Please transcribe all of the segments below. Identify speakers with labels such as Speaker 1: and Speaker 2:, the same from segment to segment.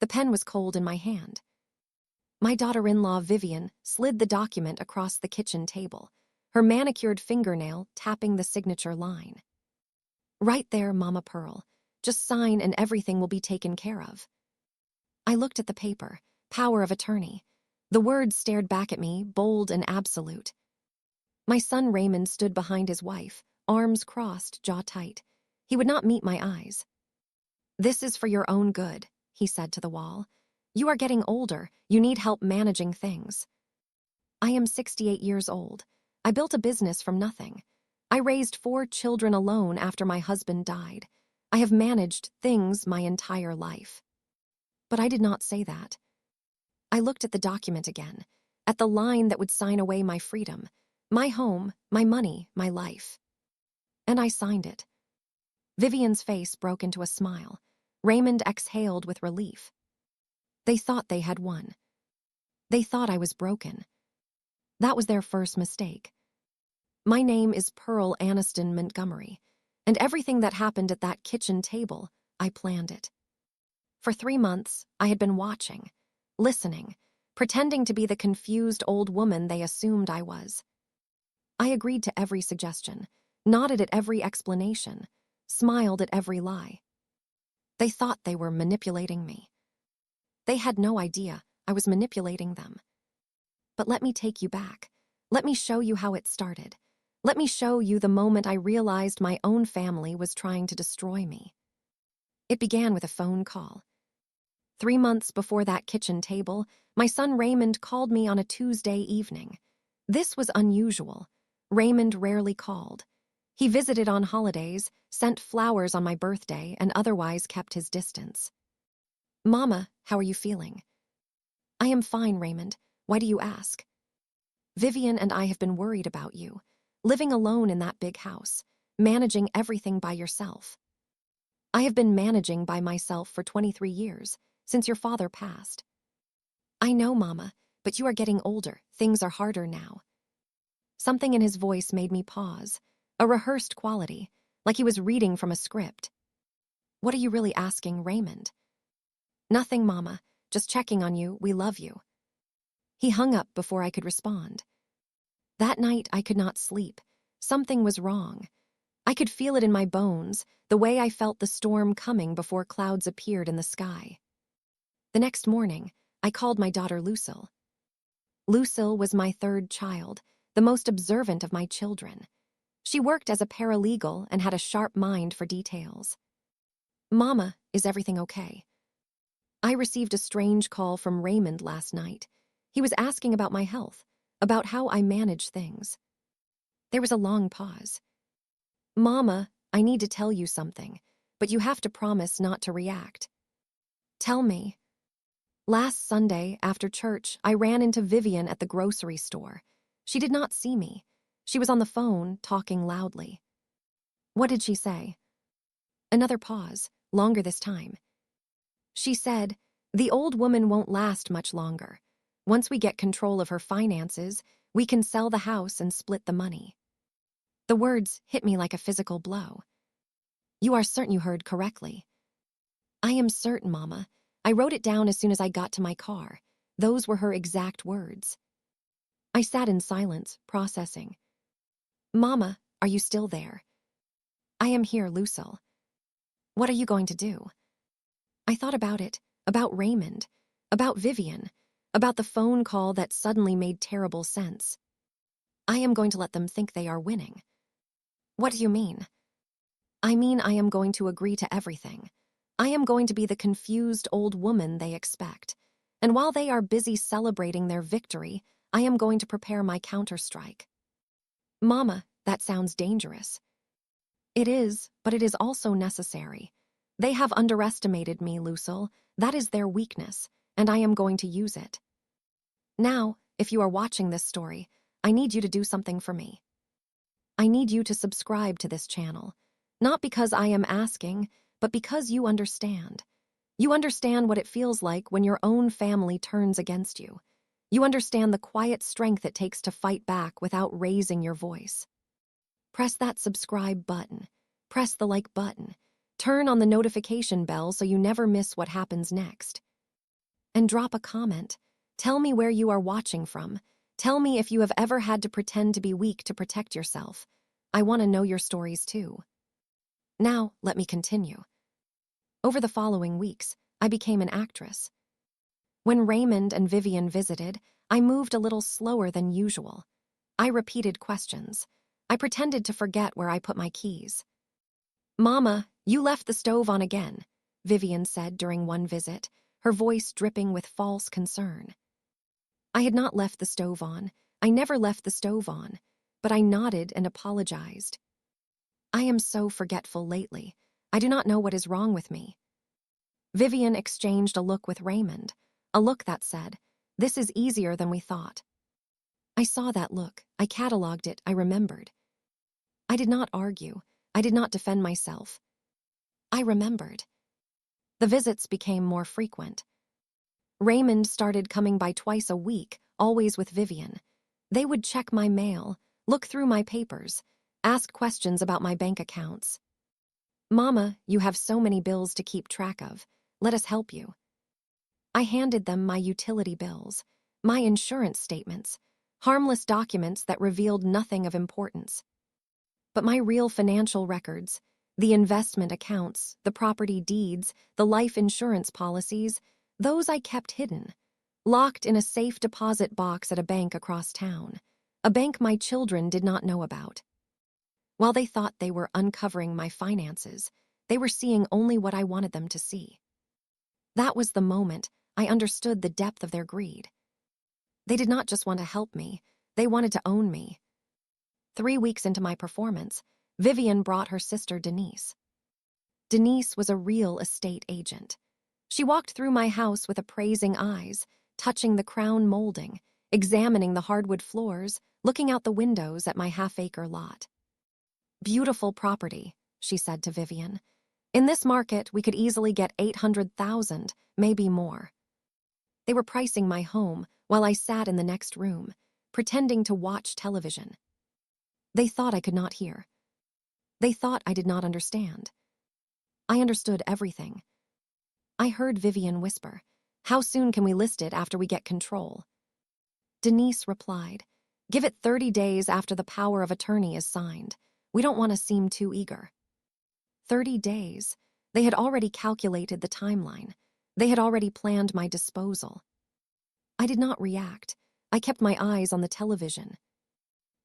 Speaker 1: The pen was cold in my hand. My daughter-in-law, Vivian, slid the document across the kitchen table, her manicured fingernail tapping the signature line. "Right there, Mama Pearl. Just sign and everything will be taken care of." I looked at the paper, power of attorney. The words stared back at me, bold and absolute. My son Raymond stood behind his wife, arms crossed, jaw tight. He would not meet my eyes. "This is for your own good," he said to the wall. "You are getting older. You need help managing things." I am 68 years old. I built a business from nothing. I raised 4 children alone after my husband died. I have managed things my entire life. But I did not say that. I looked at the document again, at the line that would sign away my freedom, my home, my money, my life. And I signed it. Vivian's face broke into a smile. Raymond exhaled with relief. They thought they had won. They thought I was broken. That was their first mistake. My name is Pearl Aniston Montgomery, and everything that happened at that kitchen table, I planned it. For 3 months, I had been watching, listening, pretending to be the confused old woman they assumed I was. I agreed to every suggestion, nodded at every explanation, smiled at every lie. They thought they were manipulating me. They had no idea I was manipulating them. But let me take you back. Let me show you how it started. Let me show you the moment I realized my own family was trying to destroy me. It began with a phone call. 3 months before that kitchen table, my son Raymond called me on a Tuesday evening. This was unusual. Raymond rarely called. He visited on holidays, sent flowers on my birthday, and otherwise kept his distance. "Mama, how are you feeling?" "I am fine, Raymond. Why do you ask?" "Vivian and I have been worried about you, living alone in that big house, managing everything by yourself." "I have been managing by myself for 23 years, since your father passed." "I know, Mama, but you are getting older. Things are harder now." Something in his voice made me pause, a rehearsed quality, like he was reading from a script. "What are you really asking, Raymond?" "Nothing, Mama. Just checking on you. We love you." He hung up before I could respond. That night, I could not sleep. Something was wrong. I could feel it in my bones, the way I felt the storm coming before clouds appeared in the sky. The next morning, I called my daughter Lucille. Lucille was my 3rd child, the most observant of my children. She worked as a paralegal and had a sharp mind for details. "Mama, is everything okay?" "I received a strange call from Raymond last night. He was asking about my health, about how I manage things." There was a long pause. "Mama, I need to tell you something, but you have to promise not to react." "Tell me." "Last Sunday, after church, I ran into Vivian at the grocery store. She did not see me. She was on the phone, talking loudly." "What did she say?" Another pause, longer this time. "She said, 'The old woman won't last much longer. Once we get control of her finances, we can sell the house and split the money.'" The words hit me like a physical blow. "You are certain you heard correctly?" "I am certain, Mama. I wrote it down as soon as I got to my car. Those were her exact words." I sat in silence, processing. "Mama, are you still there?" "I am here, Lucille." "What are you going to do?" I thought about it, about Raymond, about Vivian, about the phone call that suddenly made terrible sense. "I am going to let them think they are winning." "What do you mean?" "I mean I am going to agree to everything. I am going to be the confused old woman they expect. And while they are busy celebrating their victory, I am going to prepare my counterstrike." "Mama, that sounds dangerous." "It is, but it is also necessary. They have underestimated me, Lucille. That is their weakness, and I am going to use it. Now, if you are watching this story, I need you to do something for me. I need you to subscribe to this channel, not because I am asking, but because you understand. You understand what it feels like when your own family turns against you. You understand the quiet strength it takes to fight back without raising your voice. Press that subscribe button. Press the like button. Turn on the notification bell so you never miss what happens next. And drop a comment. Tell me where you are watching from. Tell me if you have ever had to pretend to be weak to protect yourself. I want to know your stories too. Now, let me continue. Over the following weeks, I became an actress. When Raymond and Vivian visited, I moved a little slower than usual. I repeated questions. I pretended to forget where I put my keys. "Mama, you left the stove on again," Vivian said during one visit, her voice dripping with false concern. I had not left the stove on. I never left the stove on, but I nodded and apologized. "I am so forgetful lately. I do not know what is wrong with me." Vivian exchanged a look with Raymond, a look that said, "This is easier than we thought." I saw that look. I cataloged it. I remembered. I did not argue. I did not defend myself. I remembered. The visits became more frequent. Raymond started coming by twice a week, always with Vivian. They would check my mail, look through my papers, ask questions about my bank accounts. "Mama, you have so many bills to keep track of. Let us help you." I handed them my utility bills, my insurance statements, harmless documents that revealed nothing of importance. But my real financial records, the investment accounts, the property deeds, the life insurance policies, those I kept hidden, locked in a safe deposit box at a bank across town, a bank my children did not know about. While they thought they were uncovering my finances, they were seeing only what I wanted them to see. That was the moment I understood the depth of their greed. They did not just want to help me, they wanted to own me. 3 weeks into my performance, Vivian brought her sister Denise. Denise was a real estate agent. She walked through my house with appraising eyes, touching the crown molding, examining the hardwood floors, looking out the windows at my half-acre lot. "Beautiful property," she said to Vivian. "In this market, we could easily get 800,000, maybe more." They were pricing my home while I sat in the next room, pretending to watch television. They thought I could not hear. They thought I did not understand. I understood everything. I heard Vivian whisper, "How soon can we list it after we get control?" Denise replied, "Give it 30 days after the power of attorney is signed. We don't want to seem too eager." 30 days. They had already calculated the timeline. They had already planned my disposal. I did not react. I kept my eyes on the television.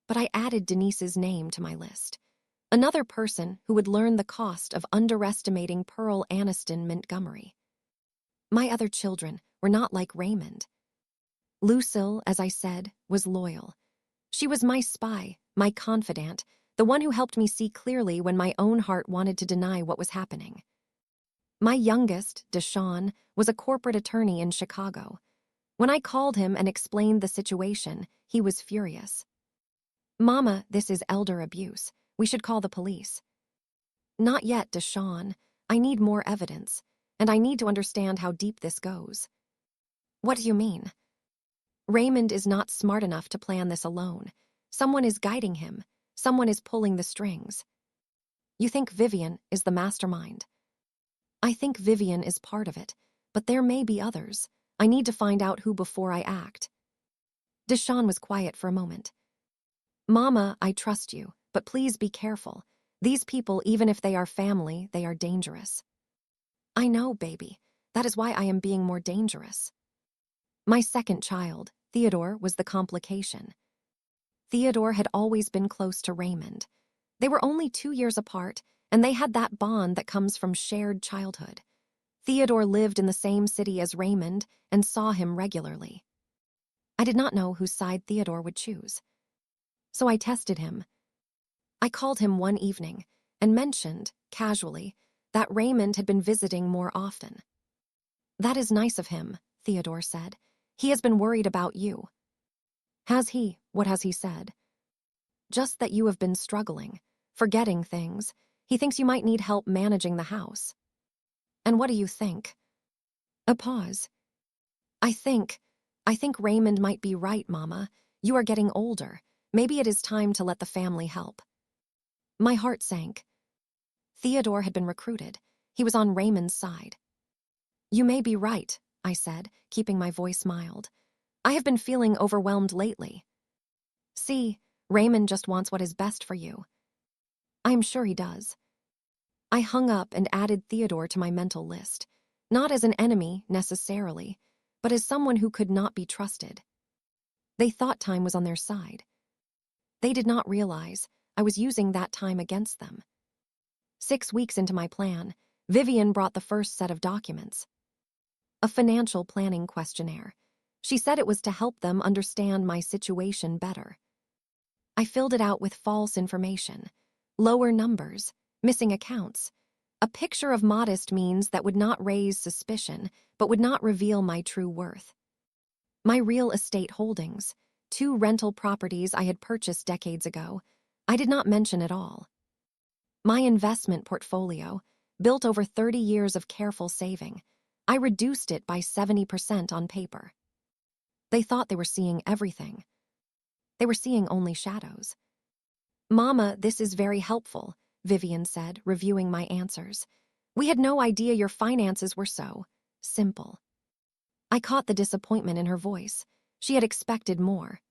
Speaker 1: But I added Denise's name to my list. Another person who would learn the cost of underestimating Pearl Aniston Montgomery. My other children were not like Raymond. Lucille, as I said, was loyal. She was my spy, my confidant, the one who helped me see clearly when my own heart wanted to deny what was happening. My youngest, Deshaun, was a corporate attorney in Chicago. When I called him and explained the situation, he was furious. "Mama, this is elder abuse. We should call the police." "Not yet, Deshaun. I need more evidence, and I need to understand how deep this goes." "What do you mean?" "Raymond is not smart enough to plan this alone. Someone is guiding him. Someone is pulling the strings." "You think Vivian is the mastermind?" "I think Vivian is part of it, but there may be others. I need to find out who before I act." Deshaun was quiet for a moment. "Mama, I trust you, but please be careful. These people, even if they are family, they are dangerous." "I know, baby. That is why I am being more dangerous." My second child, Theodore, was the complication. Theodore had always been close to Raymond. They were only 2 years apart, and they had that bond that comes from shared childhood. Theodore lived in the same city as Raymond and saw him regularly. I did not know whose side Theodore would choose. So I tested him. I called him one evening and mentioned, casually, that Raymond had been visiting more often. "That is nice of him," Theodore said. "He has been worried about you." "Has he? What has he said?" "Just that you have been struggling, forgetting things. He thinks you might need help managing the house." "And what do you think?" A pause. I think Raymond might be right, Mama. You are getting older. Maybe it is time to let the family help." My heart sank. Theodore had been recruited. He was on Raymond's side. "You may be right," I said, keeping my voice mild. I have been feeling overwhelmed lately. See, Raymond just wants what is best for you. I am sure he does. I hung up and added Theodore to my mental list, not as an enemy, necessarily, but as someone who could not be trusted. They thought time was on their side. They did not realize I was using that time against them. 6 weeks into my plan, Vivian brought the first set of documents. A financial planning questionnaire. She said it was to help them understand my situation better. I filled it out with false information, lower numbers, missing accounts, a picture of modest means that would not raise suspicion but would not reveal my true worth. My real estate holdings, 2 rental properties I had purchased decades ago, I did not mention at all. My investment portfolio, built over 30 years of careful saving, I reduced it by 70% on paper. They thought they were seeing everything. They were seeing only shadows. Mama, this is very helpful, Vivian said, reviewing my answers. We had no idea your finances were so simple. I caught the disappointment in her voice. She had expected more.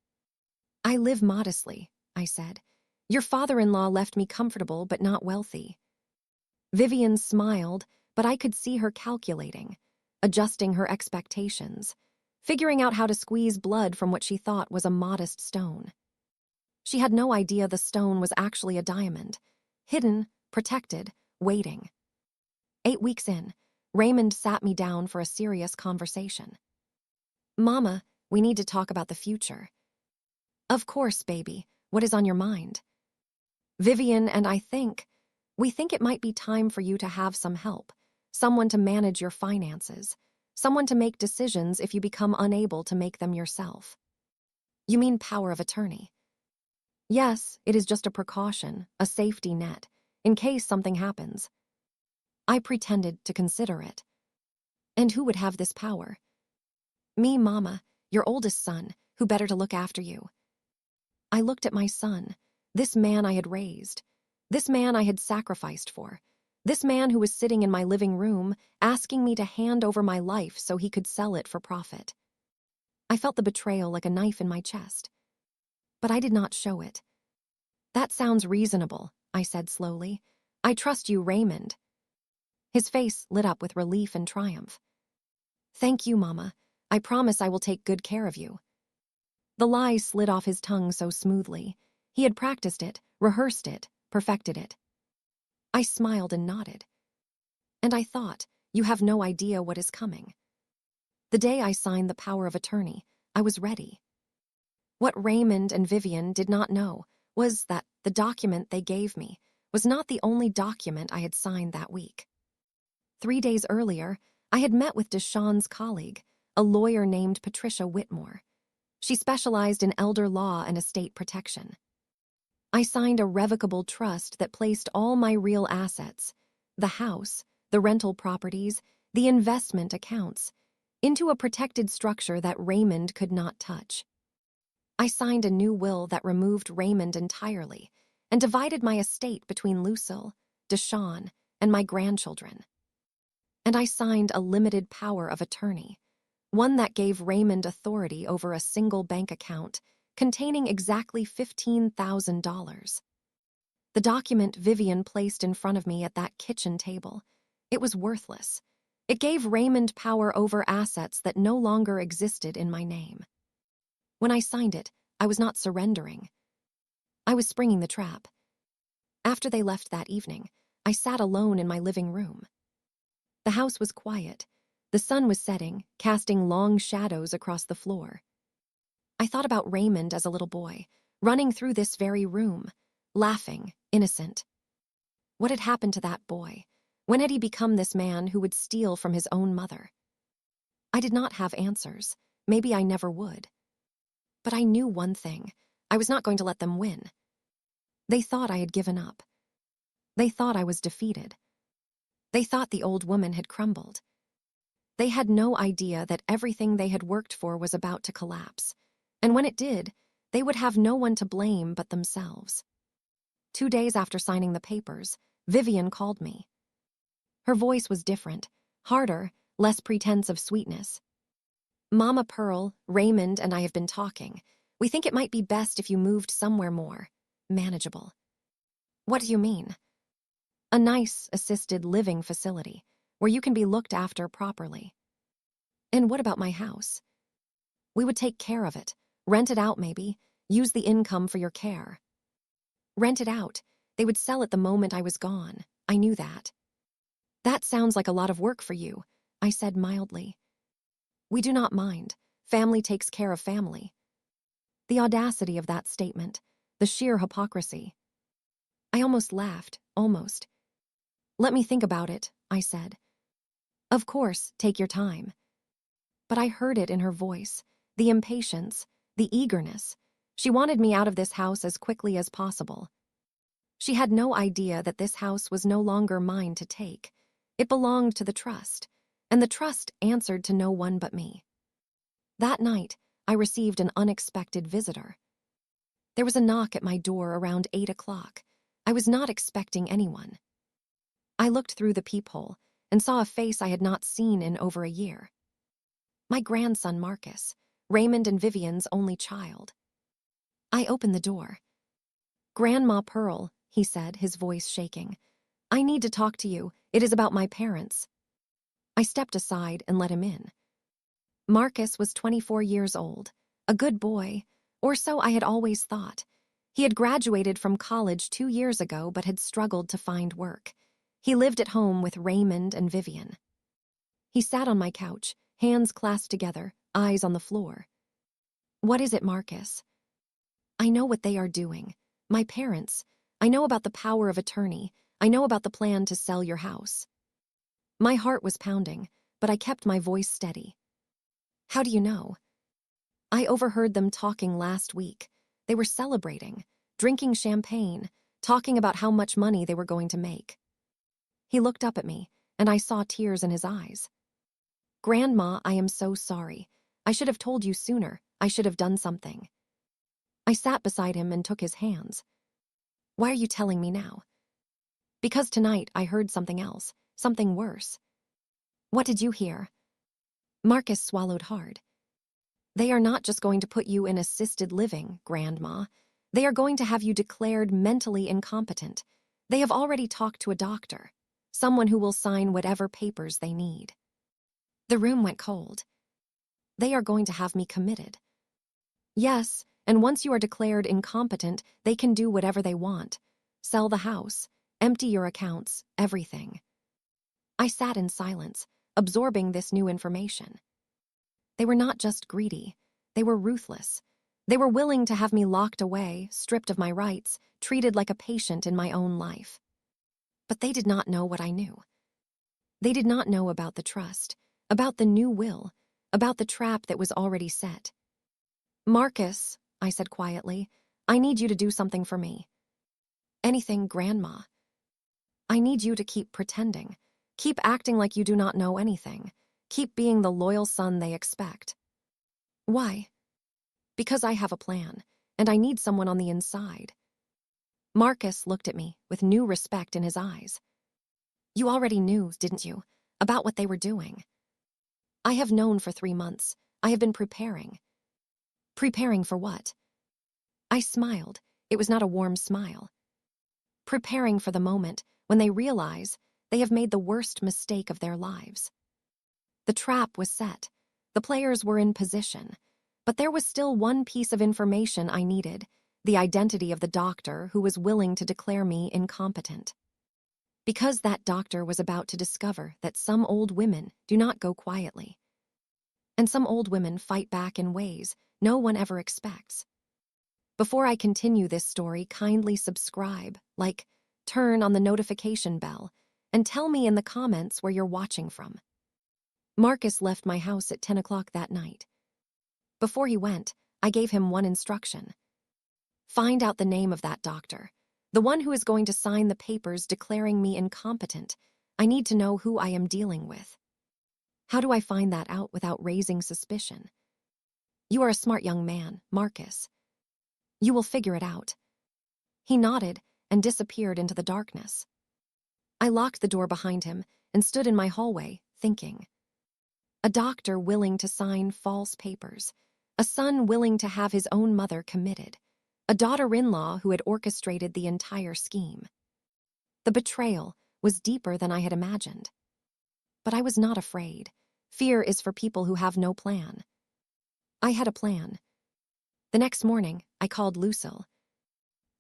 Speaker 1: I live modestly, I said. Your father-in-law left me comfortable but not wealthy. Vivian smiled, but I could see her calculating, adjusting her expectations, figuring out how to squeeze blood from what she thought was a modest stone. She had no idea the stone was actually a diamond, hidden, protected, waiting. 8 weeks in, Raymond sat me down for a serious conversation. Mama, we need to talk about the future. Of course, baby. What is on your mind? Vivian and we think it might be time for you to have some help, someone to manage your finances, someone to make decisions if you become unable to make them yourself. You mean power of attorney? Yes, it is just a precaution, a safety net, in case something happens. I pretended to consider it. And who would have this power? Me, Mama, your oldest son, who better to look after you. I looked at my son, this man I had raised, this man I had sacrificed for, this man who was sitting in my living room asking me to hand over my life so he could sell it for profit. I felt the betrayal like a knife in my chest. But I did not show it. That sounds reasonable, I said slowly. I trust you, Raymond. His face lit up with relief and triumph. Thank you, Mama. I promise I will take good care of you. The lie slid off his tongue so smoothly. He had practiced it, rehearsed it, perfected it. I smiled and nodded. And I thought, you have no idea what is coming. The day I signed the power of attorney, I was ready. What Raymond and Vivian did not know was that the document they gave me was not the only document I had signed that week. 3 days earlier, I had met with Deshawn's colleague, a lawyer named Patricia Whitmore. She specialized in elder law and estate protection. I signed a revocable trust that placed all my real assets, the house, the rental properties, the investment accounts, into a protected structure that Raymond could not touch. I signed a new will that removed Raymond entirely and divided my estate between Lucille, Deshawn, and my grandchildren. And I signed a limited power of attorney, one that gave Raymond authority over a single bank account containing exactly $15,000. The document Vivian placed in front of me at that kitchen table, it was worthless. It gave Raymond power over assets that no longer existed in my name. When I signed it, I was not surrendering. I was springing the trap. After they left that evening, I sat alone in my living room. The house was quiet. The sun was setting, casting long shadows across the floor. I thought about Raymond as a little boy, running through this very room, laughing, innocent. What had happened to that boy? When had he become this man who would steal from his own mother? I did not have answers. Maybe I never would. But I knew one thing. I was not going to let them win. They thought I had given up. They thought I was defeated. They thought the old woman had crumbled. They had no idea that everything they had worked for was about to collapse. And when it did, they would have no one to blame but themselves. 2 days after signing the papers, Vivian called me. Her voice was different, harder, less pretense of sweetness. Mama Pearl, Raymond, and I have been talking. We think it might be best if you moved somewhere more manageable. What do you mean? A nice, assisted living facility where you can be looked after properly. And what about my house? We would take care of it, rent it out maybe, use the income for your care. Rent it out. They would sell it the moment I was gone. I knew that. That sounds like a lot of work for you, I said mildly. We do not mind. Family takes care of family. The audacity of that statement, the sheer hypocrisy. I almost laughed, almost. Let me think about it, I said. Of course, take your time. But I heard it in her voice, the impatience, the eagerness. She wanted me out of this house as quickly as possible. She had no idea that this house was no longer mine to take. It belonged to the trust, and the trust answered to no one but me. That night, I received an unexpected visitor. There was a knock at my door around 8 o'clock. I was not expecting anyone. I looked through the peephole and saw a face I had not seen in over a year. My grandson Marcus, Raymond and Vivian's only child. I opened the door. Grandma Pearl, he said, his voice shaking. I need to talk to you. It is about my parents. I stepped aside and let him in. Marcus was 24 years old, a good boy, or so I had always thought. He had graduated from college 2 years ago but had struggled to find work. He lived at home with Raymond and Vivian. He sat on my couch, hands clasped together, eyes on the floor. What is it, Marcus? I know what they are doing. My parents. I know about the power of attorney. I know about the plan to sell your house. My heart was pounding, but I kept my voice steady. How do you know? I overheard them talking last week. They were celebrating, drinking champagne, talking about how much money they were going to make. He looked up at me, and I saw tears in his eyes. Grandma, I am so sorry. I should have told you sooner. I should have done something. I sat beside him and took his hands. Why are you telling me now? Because tonight I heard something else, something worse. What did you hear? Marcus swallowed hard. They are not just going to put you in assisted living, Grandma. They are going to have you declared mentally incompetent. They have already talked to a doctor, someone who will sign whatever papers they need. The room went cold. They are going to have me committed. Yes, and once you are declared incompetent, they can do whatever they want. Sell the house, empty your accounts, everything. I sat in silence, absorbing this new information. They were not just greedy, they were ruthless. They were willing to have me locked away, stripped of my rights, treated like a patient in my own life. But they did not know what I knew. They did not know about the trust, about the new will, about the trap that was already set. Marcus, I said quietly, I need you to do something for me. Anything, Grandma. I need you to keep pretending. Keep acting like you do not know anything. Keep being the loyal son they expect. Why? Because I have a plan, and I need someone on the inside. Marcus looked at me with new respect in his eyes. You already knew, didn't you, about what they were doing? I have known for 3 months. I have been preparing. Preparing for what? I smiled. It was not a warm smile. Preparing for the moment when they realize they have made the worst mistake of their lives. The trap was set. The players were in position. But there was still one piece of information I needed, the identity of the doctor who was willing to declare me incompetent. Because that doctor was about to discover that some old women do not go quietly. And some old women fight back in ways no one ever expects. Before I continue this story, kindly subscribe, turn on the notification bell, and tell me in the comments where you're watching from. Marcus left my house at 10 o'clock that night. Before he went, I gave him one instruction. Find out the name of that doctor, the one who is going to sign the papers declaring me incompetent. I need to know who I am dealing with. How do I find that out without raising suspicion? You are a smart young man, Marcus. You will figure it out. He nodded and disappeared into the darkness. I locked the door behind him and stood in my hallway, thinking. A doctor willing to sign false papers. A son willing to have his own mother committed. A daughter-in-law who had orchestrated the entire scheme. The betrayal was deeper than I had imagined. But I was not afraid. Fear is for people who have no plan. I had a plan. The next morning, I called Lucille.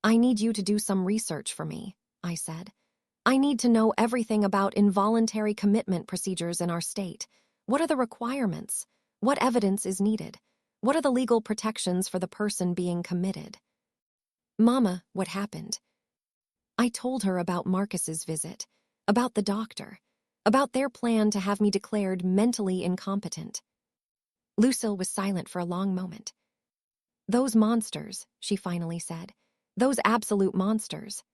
Speaker 1: "I need you to do some research for me," I said. "I need to know everything about involuntary commitment procedures in our state. What are the requirements? What evidence is needed? What are the legal protections for the person being committed?" "Mama, what happened?" I told her about Marcus's visit, about the doctor, about their plan to have me declared mentally incompetent. Lucille was silent for a long moment. "Those monsters," she finally said. "Those absolute monsters.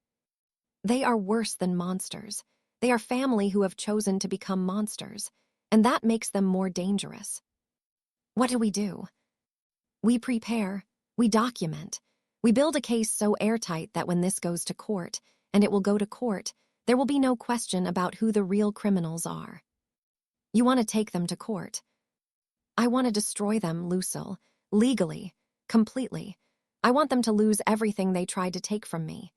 Speaker 1: They are worse than monsters. They are family who have chosen to become monsters, and that makes them more dangerous." "What do we do?" "We prepare. We document. We build a case so airtight that when this goes to court, and it will go to court, there will be no question about who the real criminals are." "You want to take them to court?" "I want to destroy them, Lucille. Legally. Completely. I want them to lose everything they tried to take from me."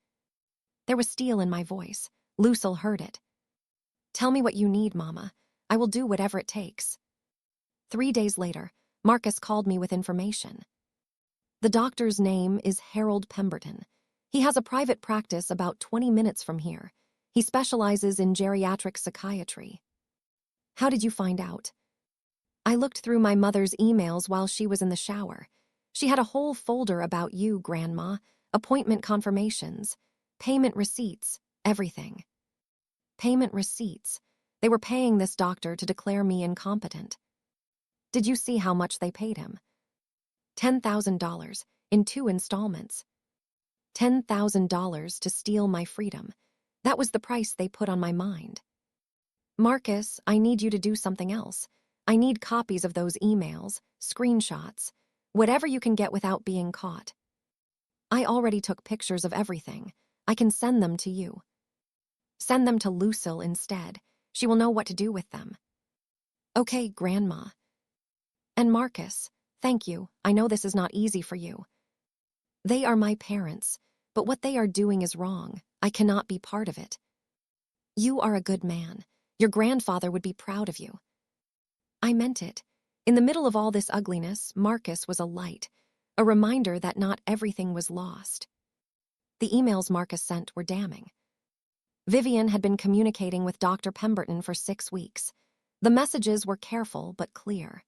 Speaker 1: There was steel in my voice. Lucille heard it. "Tell me what you need, Mama. I will do whatever it takes." 3 days later, Marcus called me with information. The doctor's name is Harold Pemberton. He has a private practice about 20 minutes from here. He specializes in geriatric psychiatry. "How did you find out?" "I looked through my mother's emails while she was in the shower. She had a whole folder about you, Grandma, appointment confirmations, payment receipts, everything." Payment receipts. They were paying this doctor to declare me incompetent. "Did you see how much they paid him?" $10,000 in 2 installments. $10,000 to steal my freedom. That was the price they put on my mind. "Marcus, I need you to do something else. I need copies of those emails, screenshots, whatever you can get without being caught. I already took pictures of everything. I can send them to you." "Send them to Lucille instead. She will know what to do with them." "Okay, Grandma." "And Marcus, thank you. I know this is not easy for you. They are my parents, but what they are doing is wrong. I cannot be part of it. You are a good man. Your grandfather would be proud of you." I meant it. In the middle of all this ugliness, Marcus was a light, a reminder that not everything was lost. The emails Marcus sent were damning. Vivian had been communicating with Dr. Pemberton for 6 weeks. The messages were careful but clear.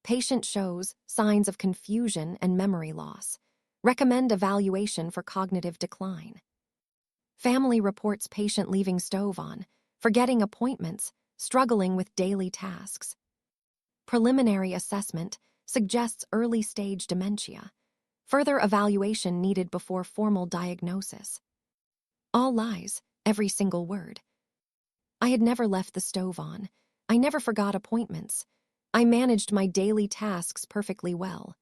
Speaker 1: Patient shows signs of confusion and memory loss. Recommend evaluation for cognitive decline. Family reports patient leaving stove on, forgetting appointments, struggling with daily tasks. Preliminary assessment suggests early-stage dementia. Further evaluation needed before formal diagnosis. All lies, every single word. I had never left the stove on. I never forgot appointments. I managed my daily tasks perfectly well.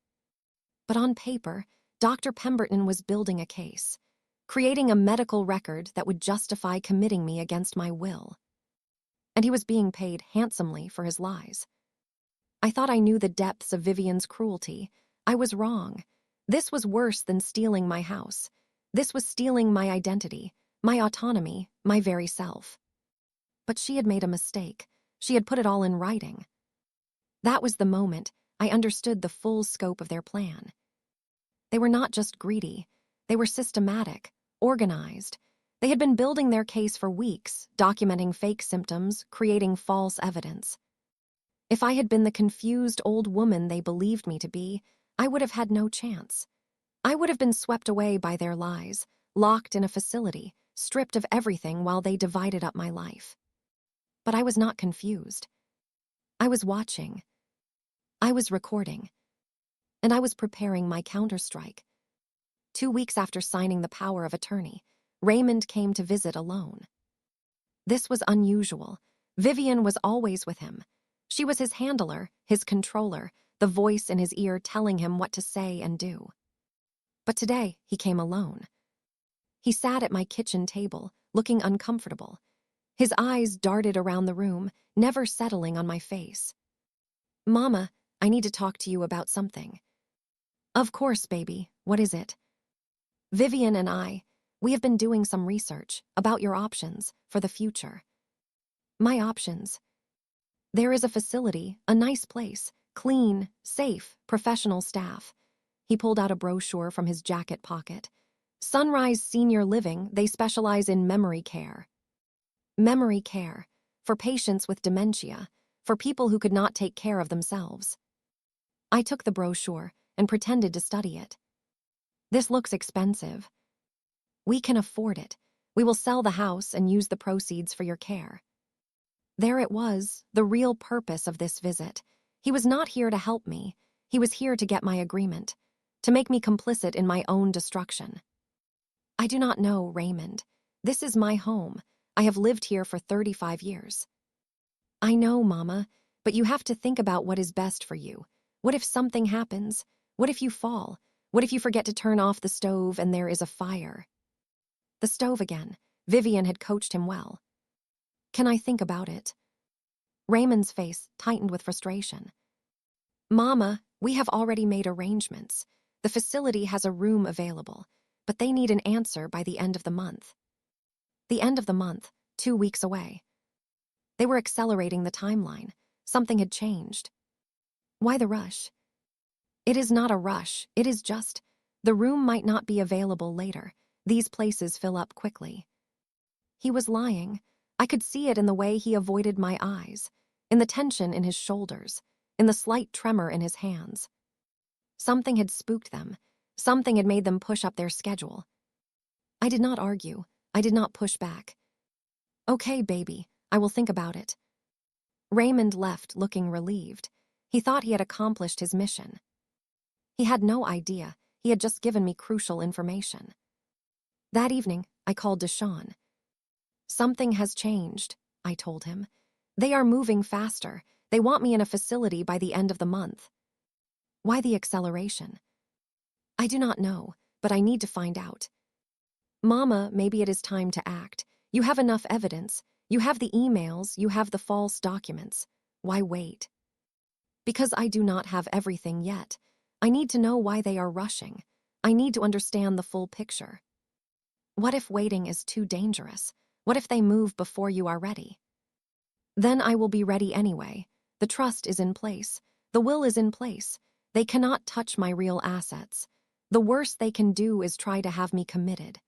Speaker 1: But on paper, Dr. Pemberton was building a case, creating a medical record that would justify committing me against my will. And he was being paid handsomely for his lies. I thought I knew the depths of Vivian's cruelty. I was wrong. This was worse than stealing my house. This was stealing my identity, my autonomy, my very self. But she had made a mistake. She had put it all in writing. That was the moment I understood the full scope of their plan. They were not just greedy. They were systematic, organized. They had been building their case for weeks, documenting fake symptoms, creating false evidence. If I had been the confused old woman they believed me to be, I would have had no chance. I would have been swept away by their lies, locked in a facility, stripped of everything while they divided up my life. But I was not confused. I was watching. I was recording. And I was preparing my counterstrike. 2 weeks after signing the power of attorney, Raymond came to visit alone. This was unusual. Vivian was always with him. She was his handler, his controller, the voice in his ear telling him what to say and do. But today, he came alone. He sat at my kitchen table, looking uncomfortable. His eyes darted around the room, never settling on my face. Mama, I need to talk to you about something. Of course, baby. What is it? Vivian and we have been doing some research about your options for the future. My options. There is a facility, a nice place, clean, safe, professional staff. He pulled out a brochure from his jacket pocket. Sunrise Senior Living, they specialize in memory care. Memory care, for patients with dementia, for people who could not take care of themselves. I took the brochure and pretended to study it. This looks expensive. We can afford it. We will sell the house and use the proceeds for your care. There it was, the real purpose of this visit. He was not here to help me. He was here to get my agreement, to make me complicit in my own destruction. I do not know, Raymond. This is my home. I have lived here for 35 years. I know, Mama, but you have to think about what is best for you. What if something happens? What if you fall? What if you forget to turn off the stove and there is a fire? The stove again. Vivian had coached him well. Can I think about it? Raymond's face tightened with frustration. Mama, we have already made arrangements. The facility has a room available, but they need an answer by the end of the month. The end of the month, 2 weeks away. They were accelerating the timeline. Something had changed. Why the rush? It is not a rush, it is just, the room might not be available later. These places fill up quickly. He was lying. I could see it in the way he avoided my eyes, in the tension in his shoulders, in the slight tremor in his hands. Something had spooked them. Something had made them push up their schedule. I did not argue. I did not push back. Okay, baby, I will think about it. Raymond left looking relieved. He thought he had accomplished his mission. He had no idea. He had just given me crucial information. That evening, I called Deshawn. Something has changed, I told him. They are moving faster. They want me in a facility by the end of the month. Why the acceleration? I do not know, but I need to find out. Mama, maybe it is time to act. You have enough evidence. You have the emails. You have the false documents. Why wait? Because I do not have everything yet. I need to know why they are rushing. I need to understand the full picture. What if waiting is too dangerous? What if they move before you are ready? Then I will be ready anyway. The trust is in place. The will is in place. They cannot touch my real assets. The worst they can do is try to have me committed.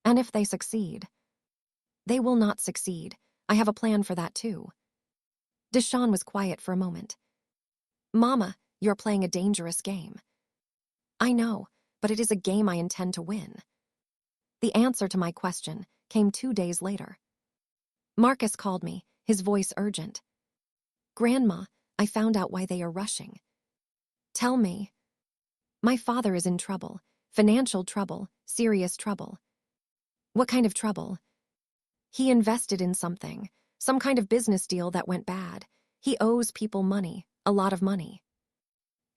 Speaker 1: And if they succeed? They will not succeed. I have a plan for that too. Deshawn was quiet for a moment. Mama, you're playing a dangerous game. I know, but it is a game I intend to win. The answer to my question came 2 days later. Marcus called me, his voice urgent. Grandma, I found out why they are rushing. Tell me. My father is in trouble, financial trouble, serious trouble. What kind of trouble? He invested in something, some kind of business deal that went bad. He owes people money, a lot of money.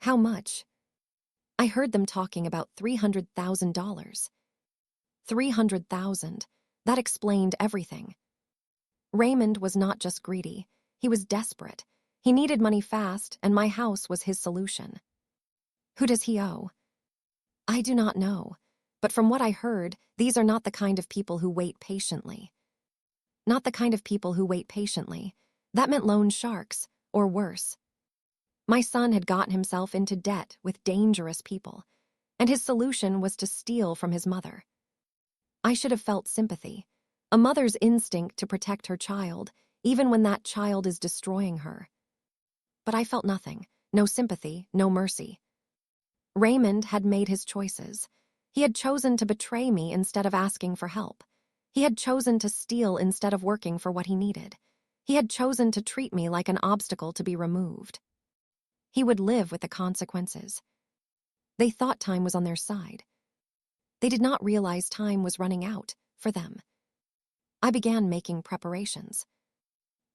Speaker 1: How much? I heard them talking about $300,000. 300,000. That explained everything. Raymond was not just greedy. He was desperate. He needed money fast, and my house was his solution. Who does he owe? I do not know, but from what I heard, these are not the kind of people who wait patiently. Not the kind of people who wait patiently. That meant loan sharks, or worse. My son had gotten himself into debt with dangerous people, and his solution was to steal from his mother. I should have felt sympathy, a mother's instinct to protect her child, even when that child is destroying her. But I felt nothing, no sympathy, no mercy. Raymond had made his choices. He had chosen to betray me instead of asking for help. He had chosen to steal instead of working for what he needed. He had chosen to treat me like an obstacle to be removed. He would live with the consequences. They thought time was on their side. They did not realize time was running out for them. I began making preparations.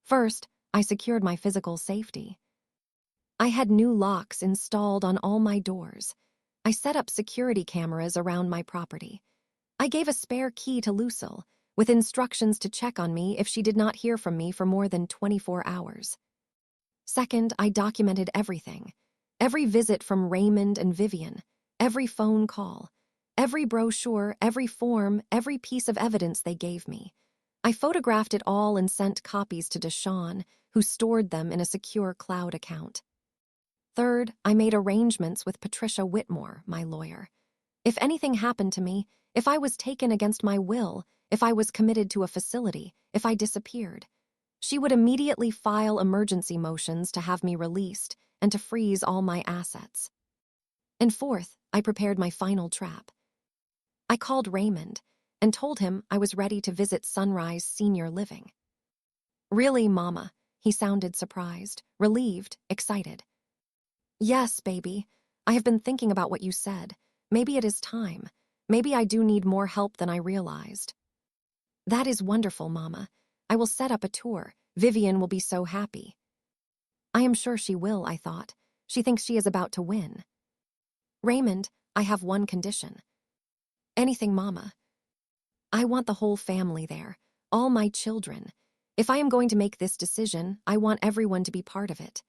Speaker 1: First, I secured my physical safety. I had new locks installed on all my doors. I set up security cameras around my property. I gave a spare key to Lucille, with instructions to check on me if she did not hear from me for more than 24 hours. Second, I documented everything. Every visit from Raymond and Vivian, every phone call, every brochure, every form, every piece of evidence they gave me. I photographed it all and sent copies to Deshawn, who stored them in a secure cloud account. Third, I made arrangements with Patricia Whitmore, my lawyer. If anything happened to me, if I was taken against my will, if I was committed to a facility, if I disappeared, she would immediately file emergency motions to have me released and to freeze all my assets. And fourth, I prepared my final trap. I called Raymond and told him I was ready to visit Sunrise Senior Living. Really, Mama? He sounded surprised, relieved, excited. Yes, baby. I have been thinking about what you said. Maybe it is time. Maybe I do need more help than I realized. That is wonderful, Mama. I will set up a tour. Vivian will be so happy. I am sure she will, I thought. She thinks she is about to win. Raymond, I have one condition. Anything, Mama. I want the whole family there, all my children. If I am going to make this decision, I want everyone to be part of it.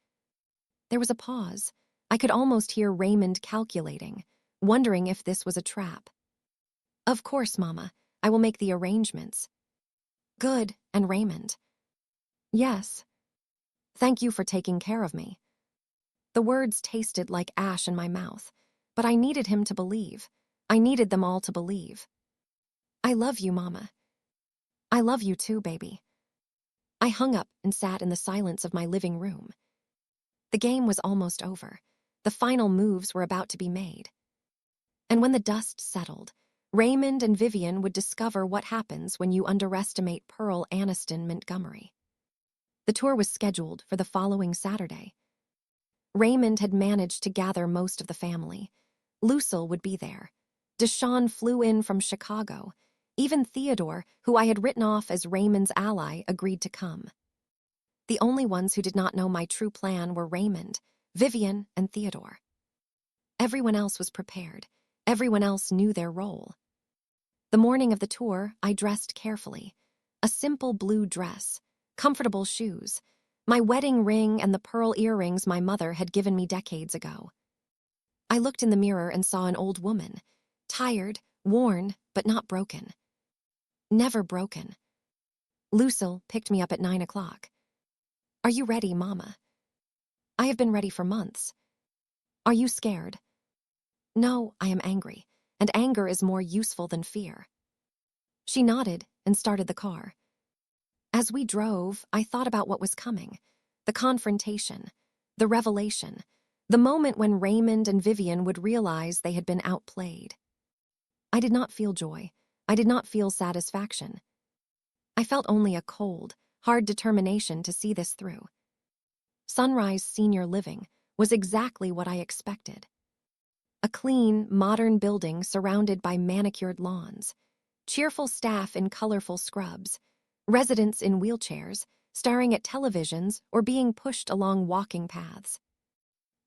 Speaker 1: There was a pause. I could almost hear Raymond calculating, wondering if this was a trap. Of course, Mama. I will make the arrangements. Good, and Raymond? Yes. Thank you for taking care of me. The words tasted like ash in my mouth, but I needed him to believe. I needed them all to believe. I love you, Mama. I love you too, baby. I hung up and sat in the silence of my living room. The game was almost over. The final moves were about to be made. And when the dust settled, Raymond and Vivian would discover what happens when you underestimate Pearl Aniston Montgomery. The tour was scheduled for the following Saturday. Raymond had managed to gather most of the family. Lucille would be there. Deshawn flew in from Chicago. Even Theodore, who I had written off as Raymond's ally, agreed to come. The only ones who did not know my true plan were Raymond, Vivian, and Theodore. Everyone else was prepared. Everyone else knew their role. The morning of the tour, I dressed carefully. A simple blue dress, comfortable shoes, my wedding ring and the pearl earrings my mother had given me decades ago. I looked in the mirror and saw an old woman, tired, worn, but not broken. Never broken. Lucille picked me up at 9 o'clock. Are you ready, Mama? I have been ready for months. Are you scared? No, I am angry, and anger is more useful than fear. She nodded and started the car. As we drove, I thought about what was coming. The confrontation, the revelation, the moment when Raymond and Vivian would realize they had been outplayed. I did not feel joy. I did not feel satisfaction. I felt only a cold, hard determination to see this through. Sunrise Senior Living was exactly what I expected. A clean, modern building surrounded by manicured lawns, cheerful staff in colorful scrubs, residents in wheelchairs, staring at televisions or being pushed along walking paths.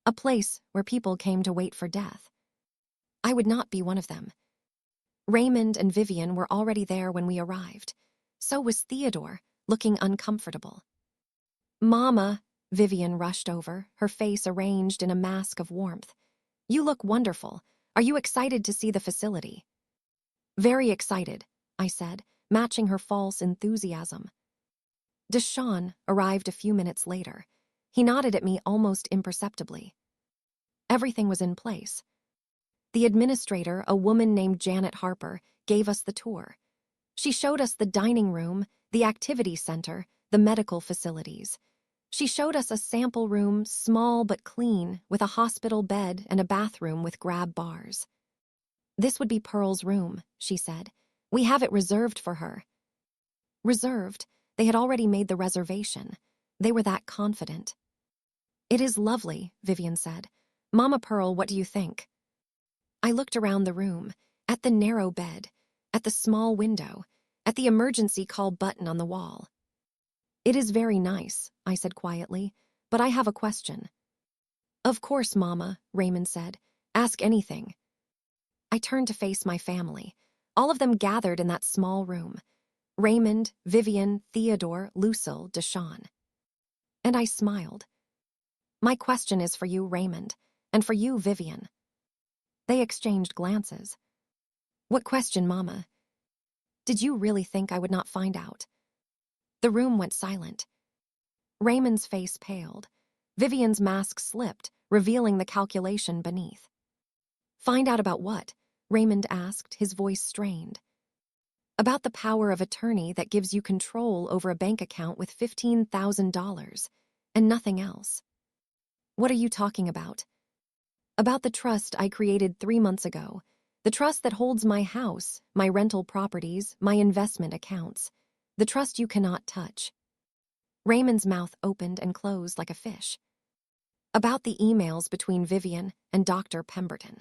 Speaker 1: A place where people came to wait for death. I would not be one of them. Raymond and Vivian were already there when we arrived. So was Theodore, looking uncomfortable. Mama, Vivian rushed over, her face arranged in a mask of warmth. You look wonderful. Are you excited to see the facility? Very excited, I said, matching her false enthusiasm. Deshawn arrived a few minutes later. He nodded at me almost imperceptibly. Everything was in place. The administrator, a woman named Janet Harper, gave us the tour. She showed us the dining room, the activity center, the medical facilities. She showed us a sample room, small but clean, with a hospital bed and a bathroom with grab bars. This would be Pearl's room, she said. We have it reserved for her. Reserved? They had already made the reservation. They were that confident. It is lovely, Vivian said. Mama Pearl, what do you think? I looked around the room, at the narrow bed, at the small window, at the emergency call button on the wall. It is very nice, I said quietly, but I have a question. Of course, Mama, Raymond said. Ask anything. I turned to face my family, all of them gathered in that small room. Raymond, Vivian, Theodore, Lucille, Deshawn. And I smiled. My question is for you, Raymond, and for you, Vivian. They exchanged glances. What question, Mama? Did you really think I would not find out? The room went silent. Raymond's face paled. Vivian's mask slipped, revealing the calculation beneath. Find out about what? Raymond asked, his voice strained. About the power of attorney that gives you control over a bank account with $15,000, and nothing else. What are you talking about? About the trust I created 3 months ago. The trust that holds my house, my rental properties, my investment accounts. The trust you cannot touch. Raymond's mouth opened and closed like a fish. About the emails between Vivian and Dr. Pemberton.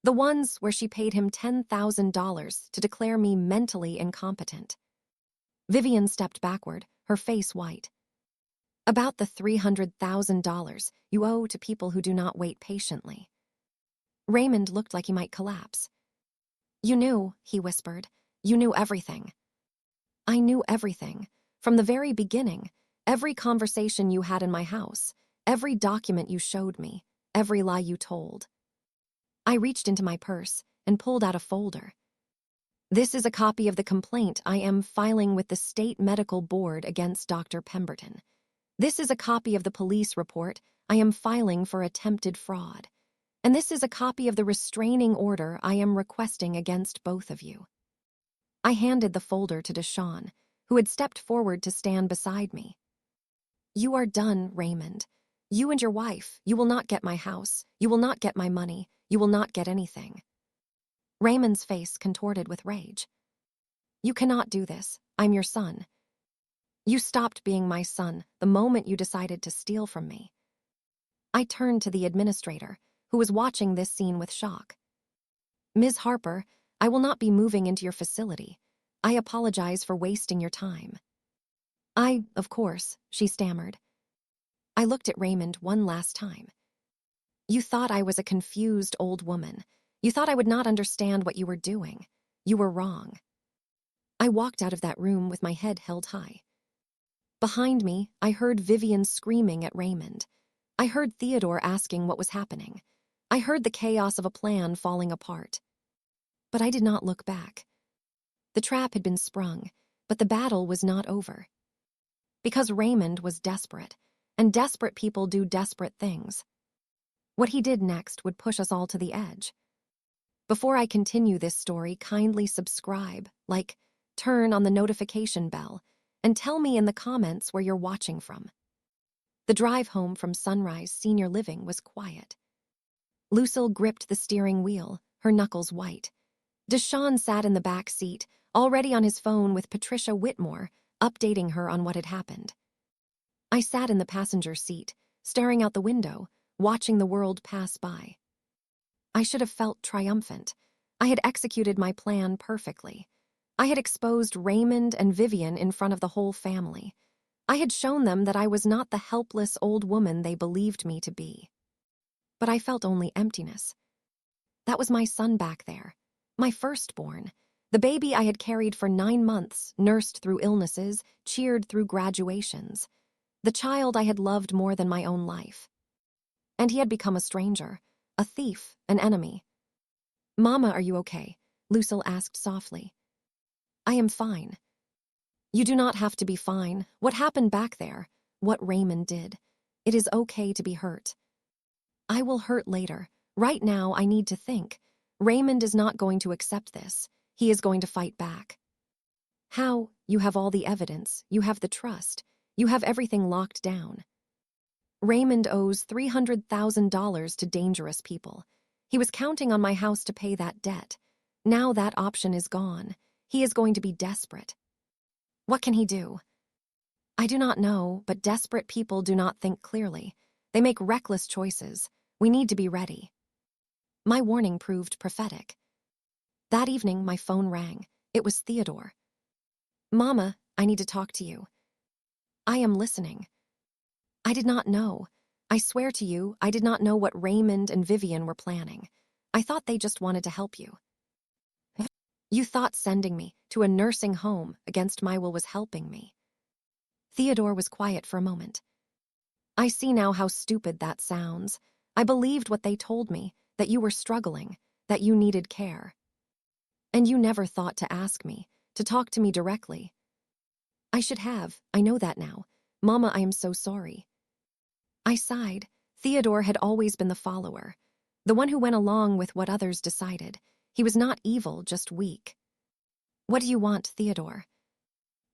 Speaker 1: The ones where she paid him $10,000 to declare me mentally incompetent. Vivian stepped backward, her face white. About the $300,000 you owe to people who do not wait patiently. Raymond looked like he might collapse. You knew, he whispered. You knew everything. I knew everything. From the very beginning, every conversation you had in my house, every document you showed me, every lie you told. I reached into my purse and pulled out a folder. This is a copy of the complaint I am filing with the State Medical Board against Dr. Pemberton. This is a copy of the police report I am filing for attempted fraud. And this is a copy of the restraining order I am requesting against both of you. I handed the folder to Deshawn, who had stepped forward to stand beside me. You are done, Raymond. You and your wife, you will not get my house. You will not get my money. You will not get anything. Raymond's face contorted with rage. You cannot do this. I'm your son. You stopped being my son the moment you decided to steal from me. I turned to the administrator, who was watching this scene with shock. Ms. Harper, I will not be moving into your facility. I apologize for wasting your time. Of course, she stammered. I looked at Raymond one last time. You thought I was a confused old woman. You thought I would not understand what you were doing. You were wrong. I walked out of that room with my head held high. Behind me, I heard Vivian screaming at Raymond. I heard Theodore asking what was happening. I heard the chaos of a plan falling apart. But I did not look back. The trap had been sprung, but the battle was not over. Because Raymond was desperate, and desperate people do desperate things. What he did next would push us all to the edge. Before I continue this story, kindly subscribe, like, turn on the notification bell, and tell me in the comments where you're watching from. The drive home from Sunrise Senior Living was quiet. Lucille gripped the steering wheel, her knuckles white. Deshawn sat in the back seat, already on his phone with Patricia Whitmore, updating her on what had happened. I sat in the passenger seat, staring out the window, watching the world pass by. I should have felt triumphant. I had executed my plan perfectly. I had exposed Raymond and Vivian in front of the whole family. I had shown them that I was not the helpless old woman they believed me to be. But I felt only emptiness. That was my son back there, my firstborn, the baby I had carried for 9 months, nursed through illnesses, cheered through graduations, the child I had loved more than my own life. And he had become a stranger, a thief, an enemy. Mama, are you okay? Lucille asked softly. I am fine. You do not have to be fine. What happened back there? What Raymond did. It is okay to be hurt. I will hurt later. Right now, I need to think. Raymond is not going to accept this. He is going to fight back. How? You have all the evidence. You have the trust. You have everything locked down. Raymond owes $300,000 to dangerous people. He was counting on my house to pay that debt. Now that option is gone. He is going to be desperate. What can he do? I do not know, but desperate people do not think clearly. They make reckless choices. We need to be ready. My warning proved prophetic. That evening, my phone rang. It was Theodore. Mama, I need to talk to you. I am listening. I did not know. I swear to you, I did not know what Raymond and Vivian were planning. I thought they just wanted to help you. You thought sending me to a nursing home against my will was helping me. Theodore was quiet for a moment. I see now how stupid that sounds. I believed what they told me, that you were struggling, that you needed care. And you never thought to ask me, to talk to me directly. I should have, I know that now. Mama, I am so sorry. I sighed. Theodore had always been the follower, the one who went along with what others decided. He was not evil, just weak. What do you want, Theodore?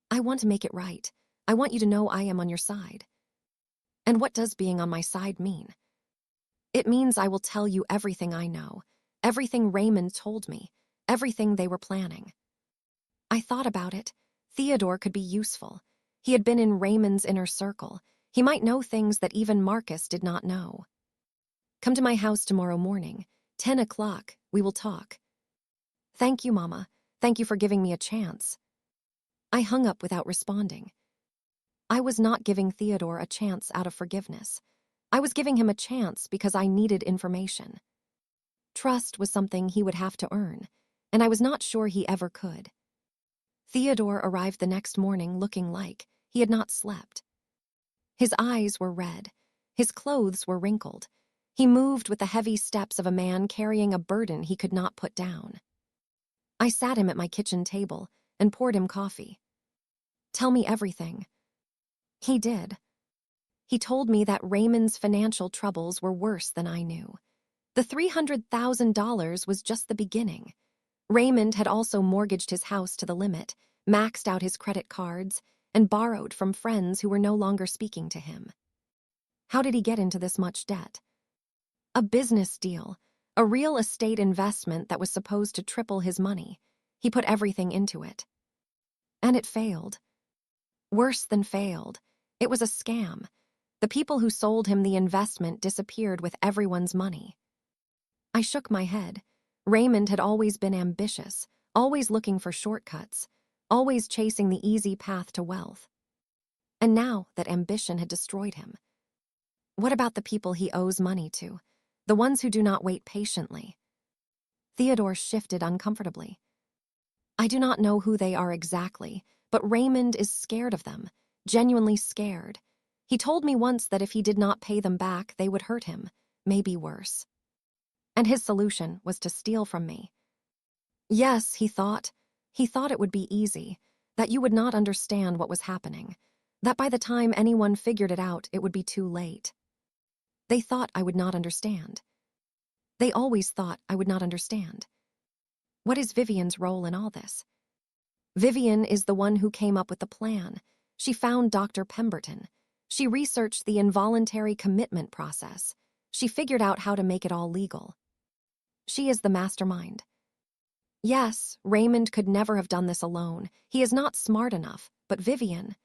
Speaker 1: I want to make it right. I want you to know I am on your side. And what does being on my side mean? It means I will tell you everything I know, everything Raymond told me, everything they were planning. I thought about it. Theodore could be useful. He had been in Raymond's inner circle. He might know things that even Marcus did not know. Come to my house tomorrow morning, 10 o'clock, we will talk. Thank you, Mama. Thank you for giving me a chance. I hung up without responding. I was not giving Theodore a chance out of forgiveness. I was giving him a chance because I needed information. Trust was something he would have to earn, and I was not sure he ever could. Theodore arrived the next morning looking like he had not slept. His eyes were red. His clothes were wrinkled. He moved with the heavy steps of a man carrying a burden he could not put down. I sat him at my kitchen table and poured him coffee. Tell me everything. He did. He told me that Raymond's financial troubles were worse than I knew. The $300,000 was just the beginning. Raymond had also mortgaged his house to the limit, maxed out his credit cards, and borrowed from friends who were no longer speaking to him. How did he get into this much debt? A business deal, a real estate investment that was supposed to triple his money. He put everything into it. And it failed. Worse than failed. It was a scam. The people who sold him the investment disappeared with everyone's money. I shook my head. Raymond had always been ambitious, always looking for shortcuts, always chasing the easy path to wealth. And now that ambition had destroyed him. What about the people he owes money to? The ones who do not wait patiently? Theodore shifted uncomfortably. I do not know who they are exactly, but Raymond is scared of them, genuinely scared. He told me once that if he did not pay them back, they would hurt him, maybe worse. And his solution was to steal from me. Yes, he thought. He thought it would be easy, that you would not understand what was happening, that by the time anyone figured it out, it would be too late. They thought I would not understand. They always thought I would not understand. What is Vivian's role in all this? Vivian is the one who came up with the plan. She found Dr. Pemberton. She researched the involuntary commitment process. She figured out how to make it all legal. She is the mastermind. Yes, Raymond could never have done this alone. He is not smart enough, but Vivian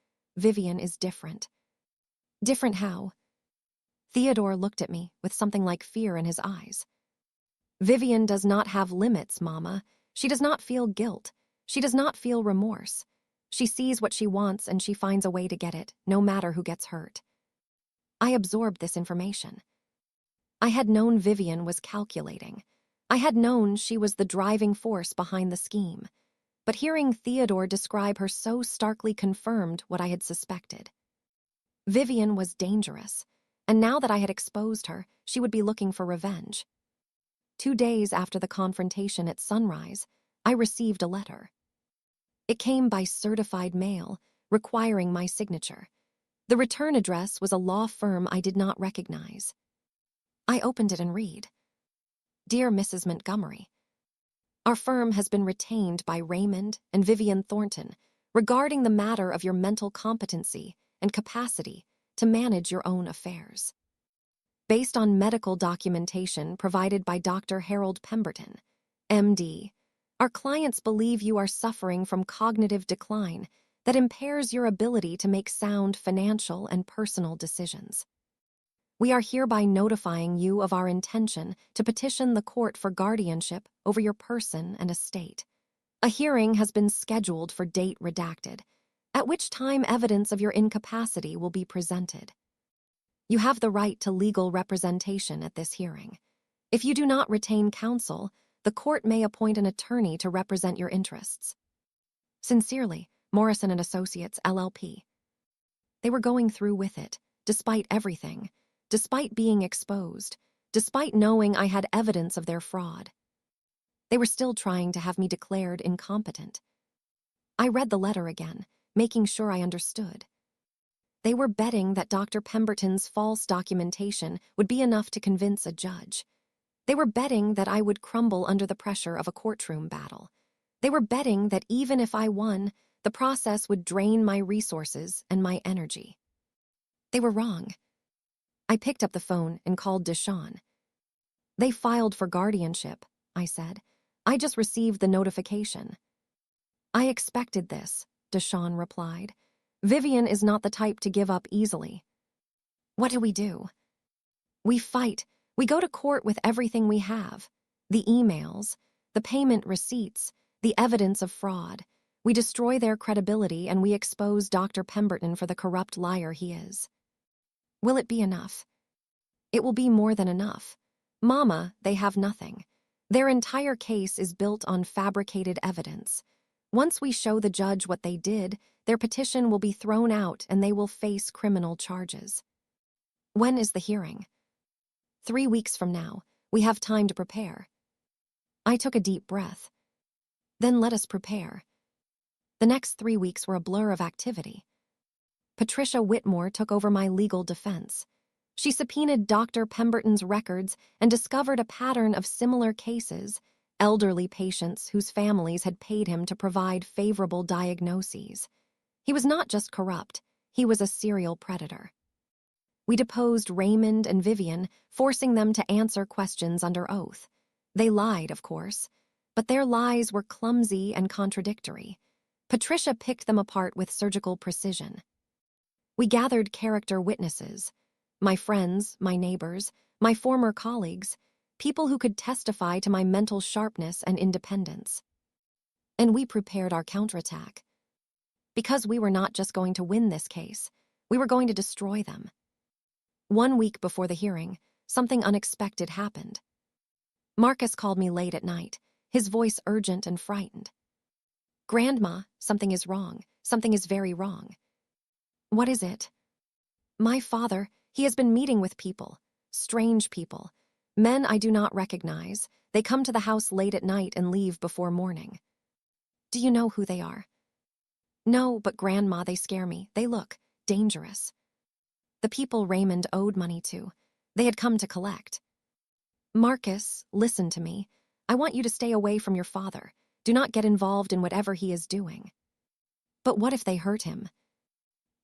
Speaker 1: is different. Different how? Theodore looked at me with something like fear in his eyes. Vivian does not have limits, Mama. She does not feel guilt. She does not feel remorse. She sees what she wants and she finds a way to get it, no matter who gets hurt. I absorbed this information. I had known Vivian was calculating. I had known she was the driving force behind the scheme. But hearing Theodore describe her so starkly confirmed what I had suspected. Vivian was dangerous, and now that I had exposed her, she would be looking for revenge. 2 days after the confrontation at sunrise, I received a letter. It came by certified mail, requiring my signature. The return address was a law firm I did not recognize. I opened it and read. Dear Mrs. Montgomery, our firm has been retained by Raymond and Vivian Thornton regarding the matter of your mental competency and capacity to manage your own affairs. Based on medical documentation provided by Dr. Harold Pemberton, MD, our clients believe you are suffering from cognitive decline that impairs your ability to make sound financial and personal decisions. We are hereby notifying you of our intention to petition the court for guardianship over your person and estate. A hearing has been scheduled for date redacted, at which time evidence of your incapacity will be presented. You have the right to legal representation at this hearing. If you do not retain counsel, the court may appoint an attorney to represent your interests. Sincerely, Morrison & Associates, LLP. They were going through with it. despite everything, despite being exposed, despite knowing I had evidence of their fraud. They were still trying to have me declared incompetent. I read the letter again, making sure I understood. They were betting that Dr. Pemberton's false documentation would be enough to convince a judge. They were betting that I would crumble under the pressure of a courtroom battle. They were betting that even if I won, the process would drain my resources and my energy. They were wrong. I picked up the phone and called Deshawn. "They filed for guardianship," I said. "I just received the notification." "I expected this," Deshawn replied. "Vivian is not the type to give up easily." "What do? "We fight. We go to court with everything we have. The emails, the payment receipts, the evidence of fraud. We destroy their credibility and we expose Dr. Pemberton for the corrupt liar he is." "Will it be enough?" "It will be more than enough. Mama, they have nothing. Their entire case is built on fabricated evidence. Once we show the judge what they did, their petition will be thrown out and they will face criminal charges." "When is the hearing?" 3 weeks from now. We have time to prepare." I took a deep breath. Then let us prepare. The next 3 weeks were a blur of activity. Patricia Whitmore took over my legal defense. She subpoenaed Dr. Pemberton's records and discovered a pattern of similar cases, elderly patients whose families had paid him to provide favorable diagnoses. He was not just corrupt, he was a serial predator. We deposed Raymond and Vivian, forcing them to answer questions under oath. They lied, of course, but their lies were clumsy and contradictory. Patricia picked them apart with surgical precision. We gathered character witnesses, my friends, my neighbors, my former colleagues, people who could testify to my mental sharpness and independence. And we prepared our counterattack. Because we were not just going to win this case, we were going to destroy them. 1 week before the hearing, something unexpected happened. Marcus called me late at night, his voice urgent and frightened. "Grandma, something is wrong. Something is very wrong." "What is it?" "My father, he has been meeting with people, strange people, men I do not recognize. They come to the house late at night and leave before morning." "Do you know who they are?" "No, but Grandma, they scare me. They look dangerous." "The people Raymond owed money to. They had come to collect." "Marcus, listen to me. I want you to stay away from your father. Do not get involved in whatever he is doing." "But what if they hurt him?"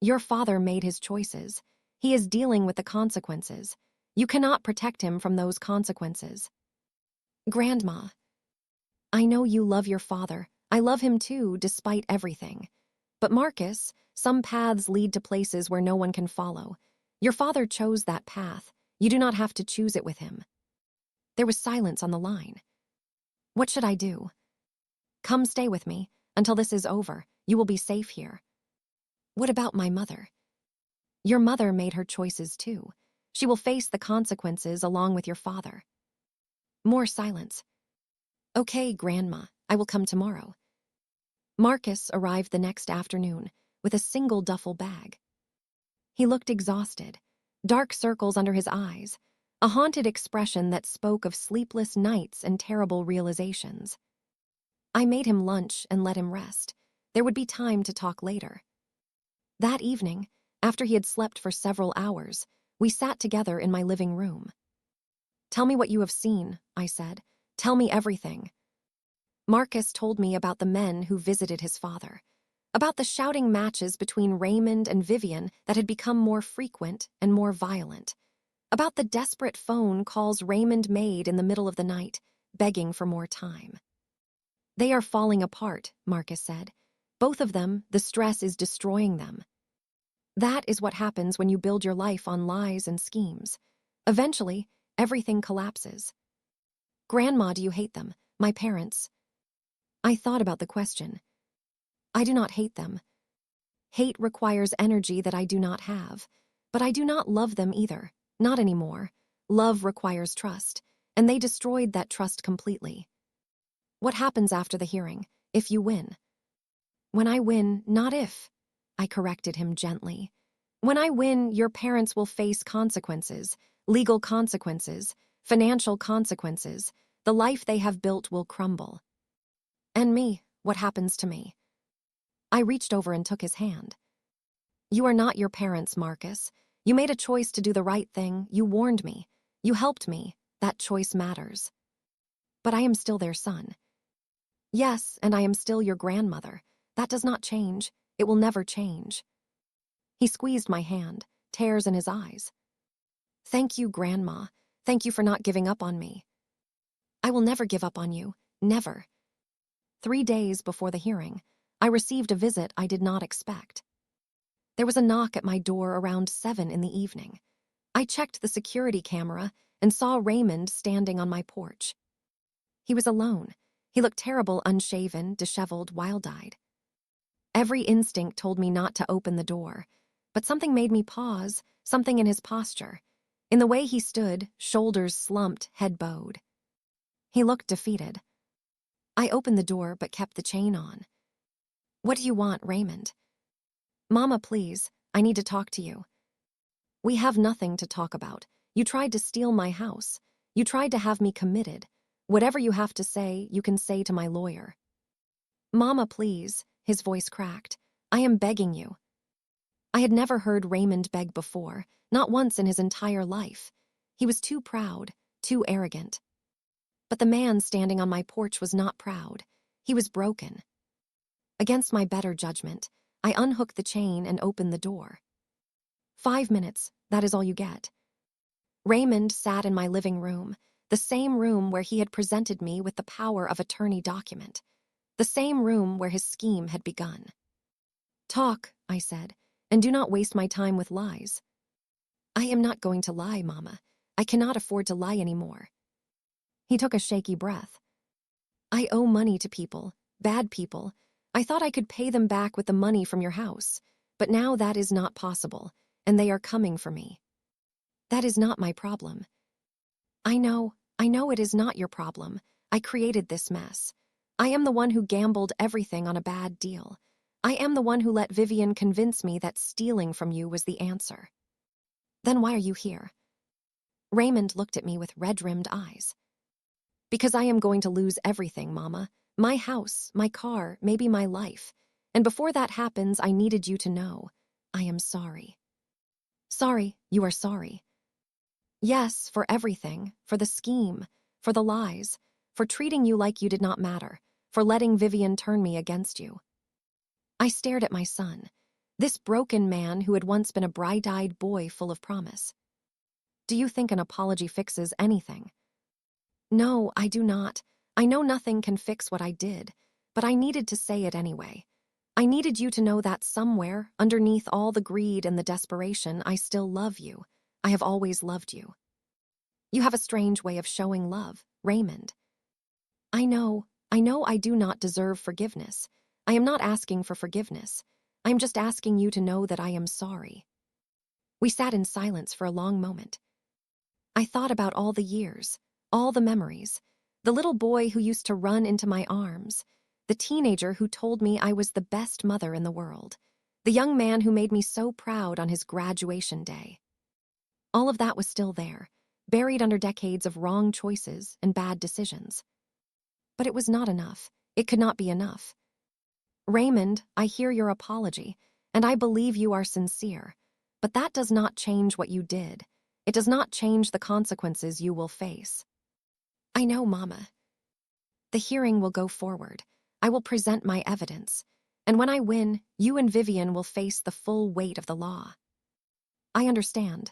Speaker 1: "Your father made his choices. He is dealing with the consequences. You cannot protect him from those consequences." "Grandma, I know you love your father. I love him too, despite everything. But Marcus, some paths lead to places where no one can follow. Your father chose that path. You do not have to choose it with him." There was silence on the line. "What should I do?" "Come stay with me. Until this is over, you will be safe here." "What about my mother?" "Your mother made her choices too. She will face the consequences along with your father." More silence. "Okay, Grandma, I will come tomorrow." Marcus arrived the next afternoon with a single duffel bag. He looked exhausted, dark circles under his eyes, a haunted expression that spoke of sleepless nights and terrible realizations. I made him lunch and let him rest. There would be time to talk later. That evening, after he had slept for several hours, we sat together in my living room. "Tell me what you have seen," I said. "Tell me everything." Marcus told me about the men who visited his father, about the shouting matches between Raymond and Vivian that had become more frequent and more violent, about the desperate phone calls Raymond made in the middle of the night, begging for more time. "They are falling apart," Marcus said. "Both of them, the stress is destroying them." That is what happens when you build your life on lies and schemes. Eventually, everything collapses. "Grandma, do you hate them? My parents?" I thought about the question. I do not hate them. Hate requires energy that I do not have. But I do not love them either. Not anymore. Love requires trust, and they destroyed that trust completely. "What happens after the hearing, if you win?" "When I win, not if," I corrected him gently. When I win, your parents will face consequences, legal consequences, financial consequences. The life they have built will crumble. And me, what happens to me? I reached over and took his hand. You are not your parents, Marcus. You made a choice to do the right thing. You warned me. You helped me. That choice matters. But I am still their son. Yes, and I am still your grandmother. That does not change. It will never change. He squeezed my hand, tears in his eyes. Thank you, Grandma. Thank you for not giving up on me. I will never give up on you. Never. 3 days before the hearing, I received a visit I did not expect. There was a knock at my door around 7 in the evening. I checked the security camera and saw Raymond standing on my porch. He was alone. He looked terrible, unshaven, disheveled, wild-eyed. Every instinct told me not to open the door, but something made me pause, something in his posture. In the way he stood, shoulders slumped, head bowed. He looked defeated. I opened the door but kept the chain on. What do you want, Raymond? Mama, please, I need to talk to you. We have nothing to talk about. You tried to steal my house. You tried to have me committed. Whatever you have to say, you can say to my lawyer. Mama, please, his voice cracked. I am begging you. I had never heard Raymond beg before, not once in his entire life. He was too proud, too arrogant. But the man standing on my porch was not proud. He was broken. Against my better judgment, I unhooked the chain and opened the door. 5 minutes, that is all you get. Raymond sat in my living room, the same room where he had presented me with the power of attorney document, the same room where his scheme had begun. Talk, I said, and do not waste my time with lies. I am not going to lie, Mama. I cannot afford to lie anymore. He took a shaky breath. I owe money to people, bad people. I thought I could pay them back with the money from your house, but now that is not possible, and they are coming for me. That is not my problem. I know it is not your problem. I created this mess. I am the one who gambled everything on a bad deal. I am the one who let Vivian convince me that stealing from you was the answer. Then why are you here? Raymond looked at me with red-rimmed eyes. Because I am going to lose everything, Mama. My house, my car, maybe my life. And before that happens, I needed you to know. I am sorry. Sorry, you are sorry. Yes, for everything, for the scheme, for the lies, for treating you like you did not matter, for letting Vivian turn me against you. I stared at my son, this broken man who had once been a bright-eyed boy full of promise. Do you think an apology fixes anything? No, I do not. I know nothing can fix what I did, but I needed to say it anyway. I needed you to know that somewhere, underneath all the greed and the desperation, I still love you. I have always loved you. You have a strange way of showing love, Raymond. I know I do not deserve forgiveness. I am not asking for forgiveness. I am just asking you to know that I am sorry. We sat in silence for a long moment. I thought about all the years, all the memories, the little boy who used to run into my arms, the teenager who told me I was the best mother in the world, the young man who made me so proud on his graduation day. All of that was still there, buried under decades of wrong choices and bad decisions. But it was not enough. It could not be enough. Raymond, I hear your apology, and I believe you are sincere, but that does not change what you did. It does not change the consequences you will face. I know, Mama. The hearing will go forward. I will present my evidence, and when I win, you and Vivian will face the full weight of the law. I understand.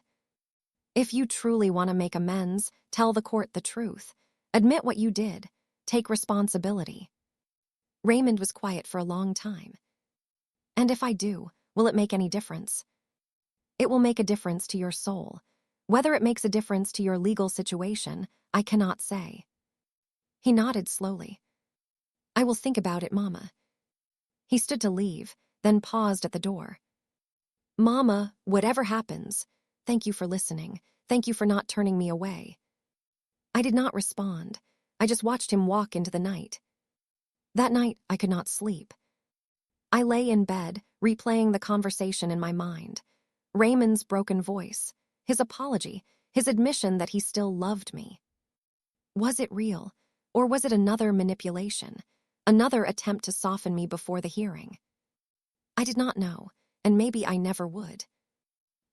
Speaker 1: If you truly want to make amends, tell the court the truth. Admit what you did. Take responsibility. Raymond was quiet for a long time. And if I do, will it make any difference? It will make a difference to your soul. Whether it makes a difference to your legal situation, I cannot say. He nodded slowly. I will think about it, Mama. He stood to leave, then paused at the door. Mama, whatever happens, thank you for listening. Thank you for not turning me away. I did not respond. I just watched him walk into the night. That night, I could not sleep. I lay in bed, replaying the conversation in my mind. Raymond's broken voice, his apology, his admission that he still loved me. Was it real, or was it another manipulation, another attempt to soften me before the hearing? I did not know, and maybe I never would.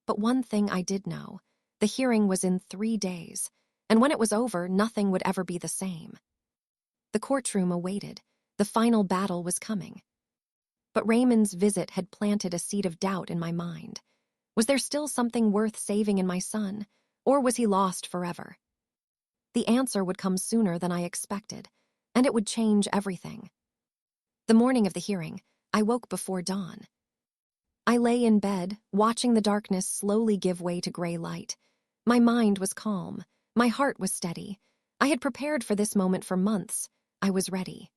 Speaker 1: But one thing I did know, the hearing was in 3 days, and when it was over, nothing would ever be the same. The courtroom awaited. The final battle was coming. But Raymond's visit had planted a seed of doubt in my mind. Was there still something worth saving in my son, or was he lost forever? The answer would come sooner than I expected, and it would change everything. The morning of the hearing, I woke before dawn. I lay in bed, watching the darkness slowly give way to gray light. My mind was calm. My heart was steady. I had prepared for this moment for months. I was ready.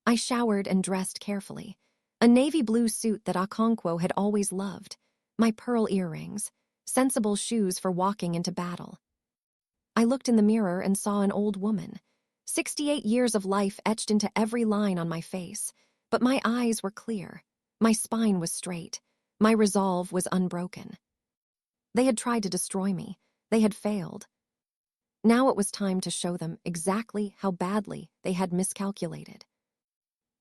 Speaker 1: I showered and dressed carefully. A navy blue suit that Okonkwo had always loved, my pearl earrings, sensible shoes for walking into battle. I looked in the mirror and saw an old woman, 68 years of life etched into every line on my face, but my eyes were clear, my spine was straight, my resolve was unbroken. They had tried to destroy me. They had failed. Now it was time to show them exactly how badly they had miscalculated.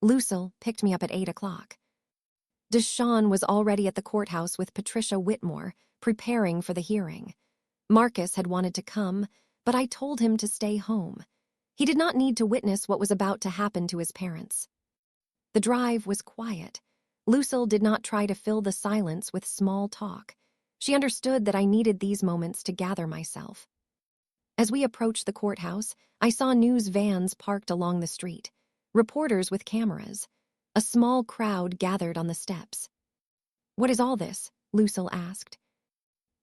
Speaker 1: Lucille picked me up at 8 o'clock. Deshawn was already at the courthouse with Patricia Whitmore, preparing for the hearing. Marcus had wanted to come, but I told him to stay home. He did not need to witness what was about to happen to his parents. The drive was quiet. Lucille did not try to fill the silence with small talk. She understood that I needed these moments to gather myself. As we approached the courthouse, I saw news vans parked along the street, reporters with cameras. A small crowd gathered on the steps. "What is all this?" Lucille asked.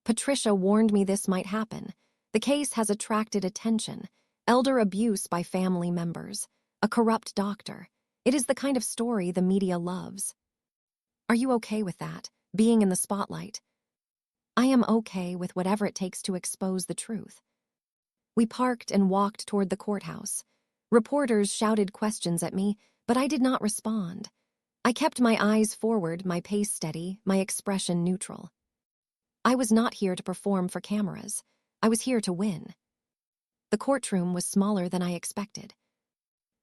Speaker 1: "Patricia warned me this might happen. The case has attracted attention. Elder abuse by family members. A corrupt doctor. It is the kind of story the media loves." "Are you okay with that, being in the spotlight?" "I am okay with whatever it takes to expose the truth." We parked and walked toward the courthouse. Reporters shouted questions at me, but I did not respond. I kept my eyes forward, my pace steady, my expression neutral. I was not here to perform for cameras. I was here to win. The courtroom was smaller than I expected.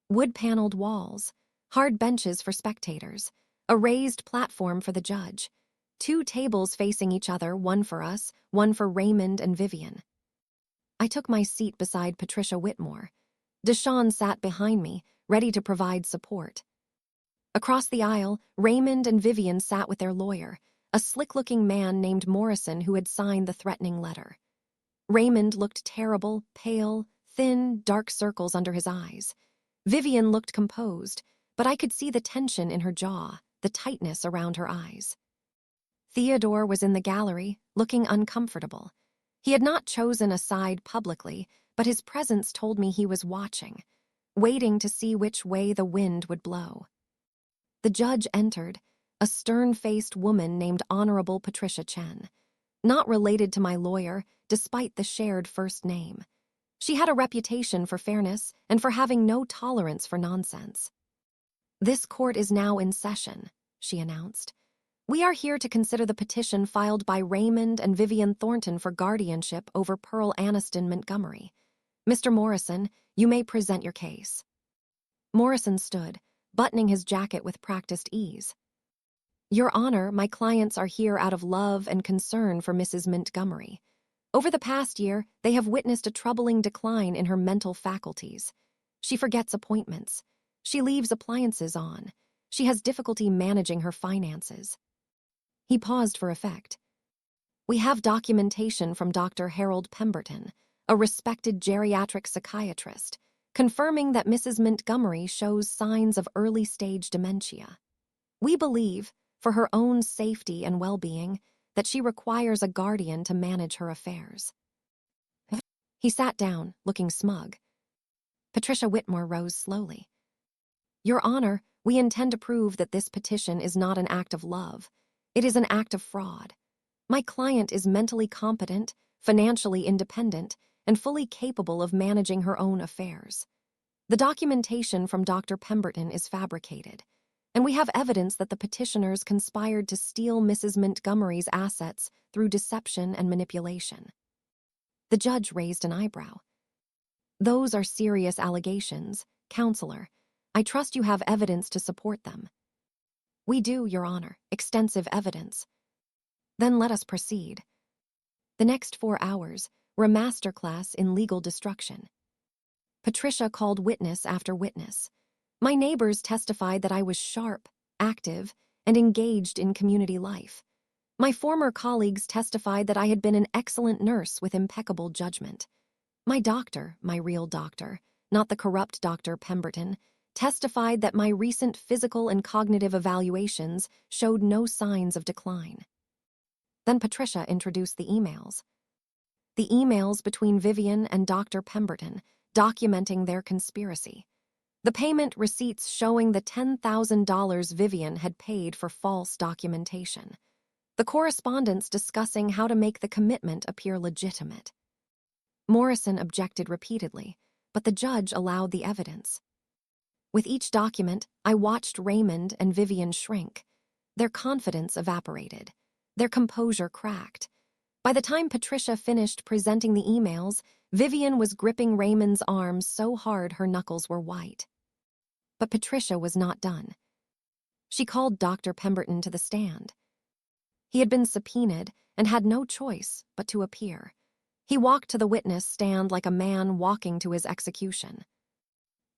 Speaker 1: Wood-paneled walls, hard benches for spectators, a raised platform for the judge, 2 tables facing each other, one for us, one for Raymond and Vivian. I took my seat beside Patricia Whitmore. Deshawn sat behind me, ready to provide support. Across the aisle, Raymond and Vivian sat with their lawyer, a slick-looking man named Morrison who had signed the threatening letter. Raymond looked terrible, pale, thin, dark circles under his eyes. Vivian looked composed, but I could see the tension in her jaw, the tightness around her eyes. Theodore was in the gallery, looking uncomfortable. He had not chosen a side publicly, but his presence told me he was watching, waiting to see which way the wind would blow. The judge entered, a stern-faced woman named Honorable Patricia Chen, not related to my lawyer, despite the shared first name. She had a reputation for fairness and for having no tolerance for nonsense. "This court is now in session," she announced. "We are here to consider the petition filed by Raymond and Vivian Thornton for guardianship over Pearl Aniston Montgomery. Mr. Morrison, you may present your case." Morrison stood, buttoning his jacket with practiced ease. "Your Honor, my clients are here out of love and concern for Mrs. Montgomery. Over the past year, they have witnessed a troubling decline in her mental faculties. She forgets appointments. She leaves appliances on. She has difficulty managing her finances." He paused for effect. "We have documentation from Dr. Harold Pemberton, a respected geriatric psychiatrist, confirming that Mrs. Montgomery shows signs of early-stage dementia. We believe, for her own safety and well-being, that she requires a guardian to manage her affairs." He sat down, looking smug. Patricia Whitmore rose slowly. "Your Honor, we intend to prove that this petition is not an act of love. It is an act of fraud. My client is mentally competent, financially independent, and fully capable of managing her own affairs. The documentation from Dr. Pemberton is fabricated. And we have evidence that the petitioners conspired to steal Mrs. Montgomery's assets through deception and manipulation. The judge raised an eyebrow. Those are serious allegations, Counselor. I trust you have evidence to support them. We do, Your Honor, extensive evidence. Then let us proceed. The next 4 hours were a masterclass in legal destruction. Patricia called witness after witness. My neighbors testified that I was sharp, active, and engaged in community life. My former colleagues testified that I had been an excellent nurse with impeccable judgment. My doctor, my real doctor, not the corrupt Dr. Pemberton, testified that my recent physical and cognitive evaluations showed no signs of decline. Then Patricia introduced the emails. The emails between Vivian and Dr. Pemberton, documenting their conspiracy. The payment receipts showing the $10,000 Vivian had paid for false documentation. The correspondence discussing how to make the commitment appear legitimate. Morrison objected repeatedly, but the judge allowed the evidence. With each document, I watched Raymond and Vivian shrink. Their confidence evaporated. Their composure cracked. By the time Patricia finished presenting the emails, Vivian was gripping Raymond's arms so hard her knuckles were white. But Patricia was not done. She called Dr. Pemberton to the stand. He had been subpoenaed and had no choice but to appear. He walked to the witness stand like a man walking to his execution.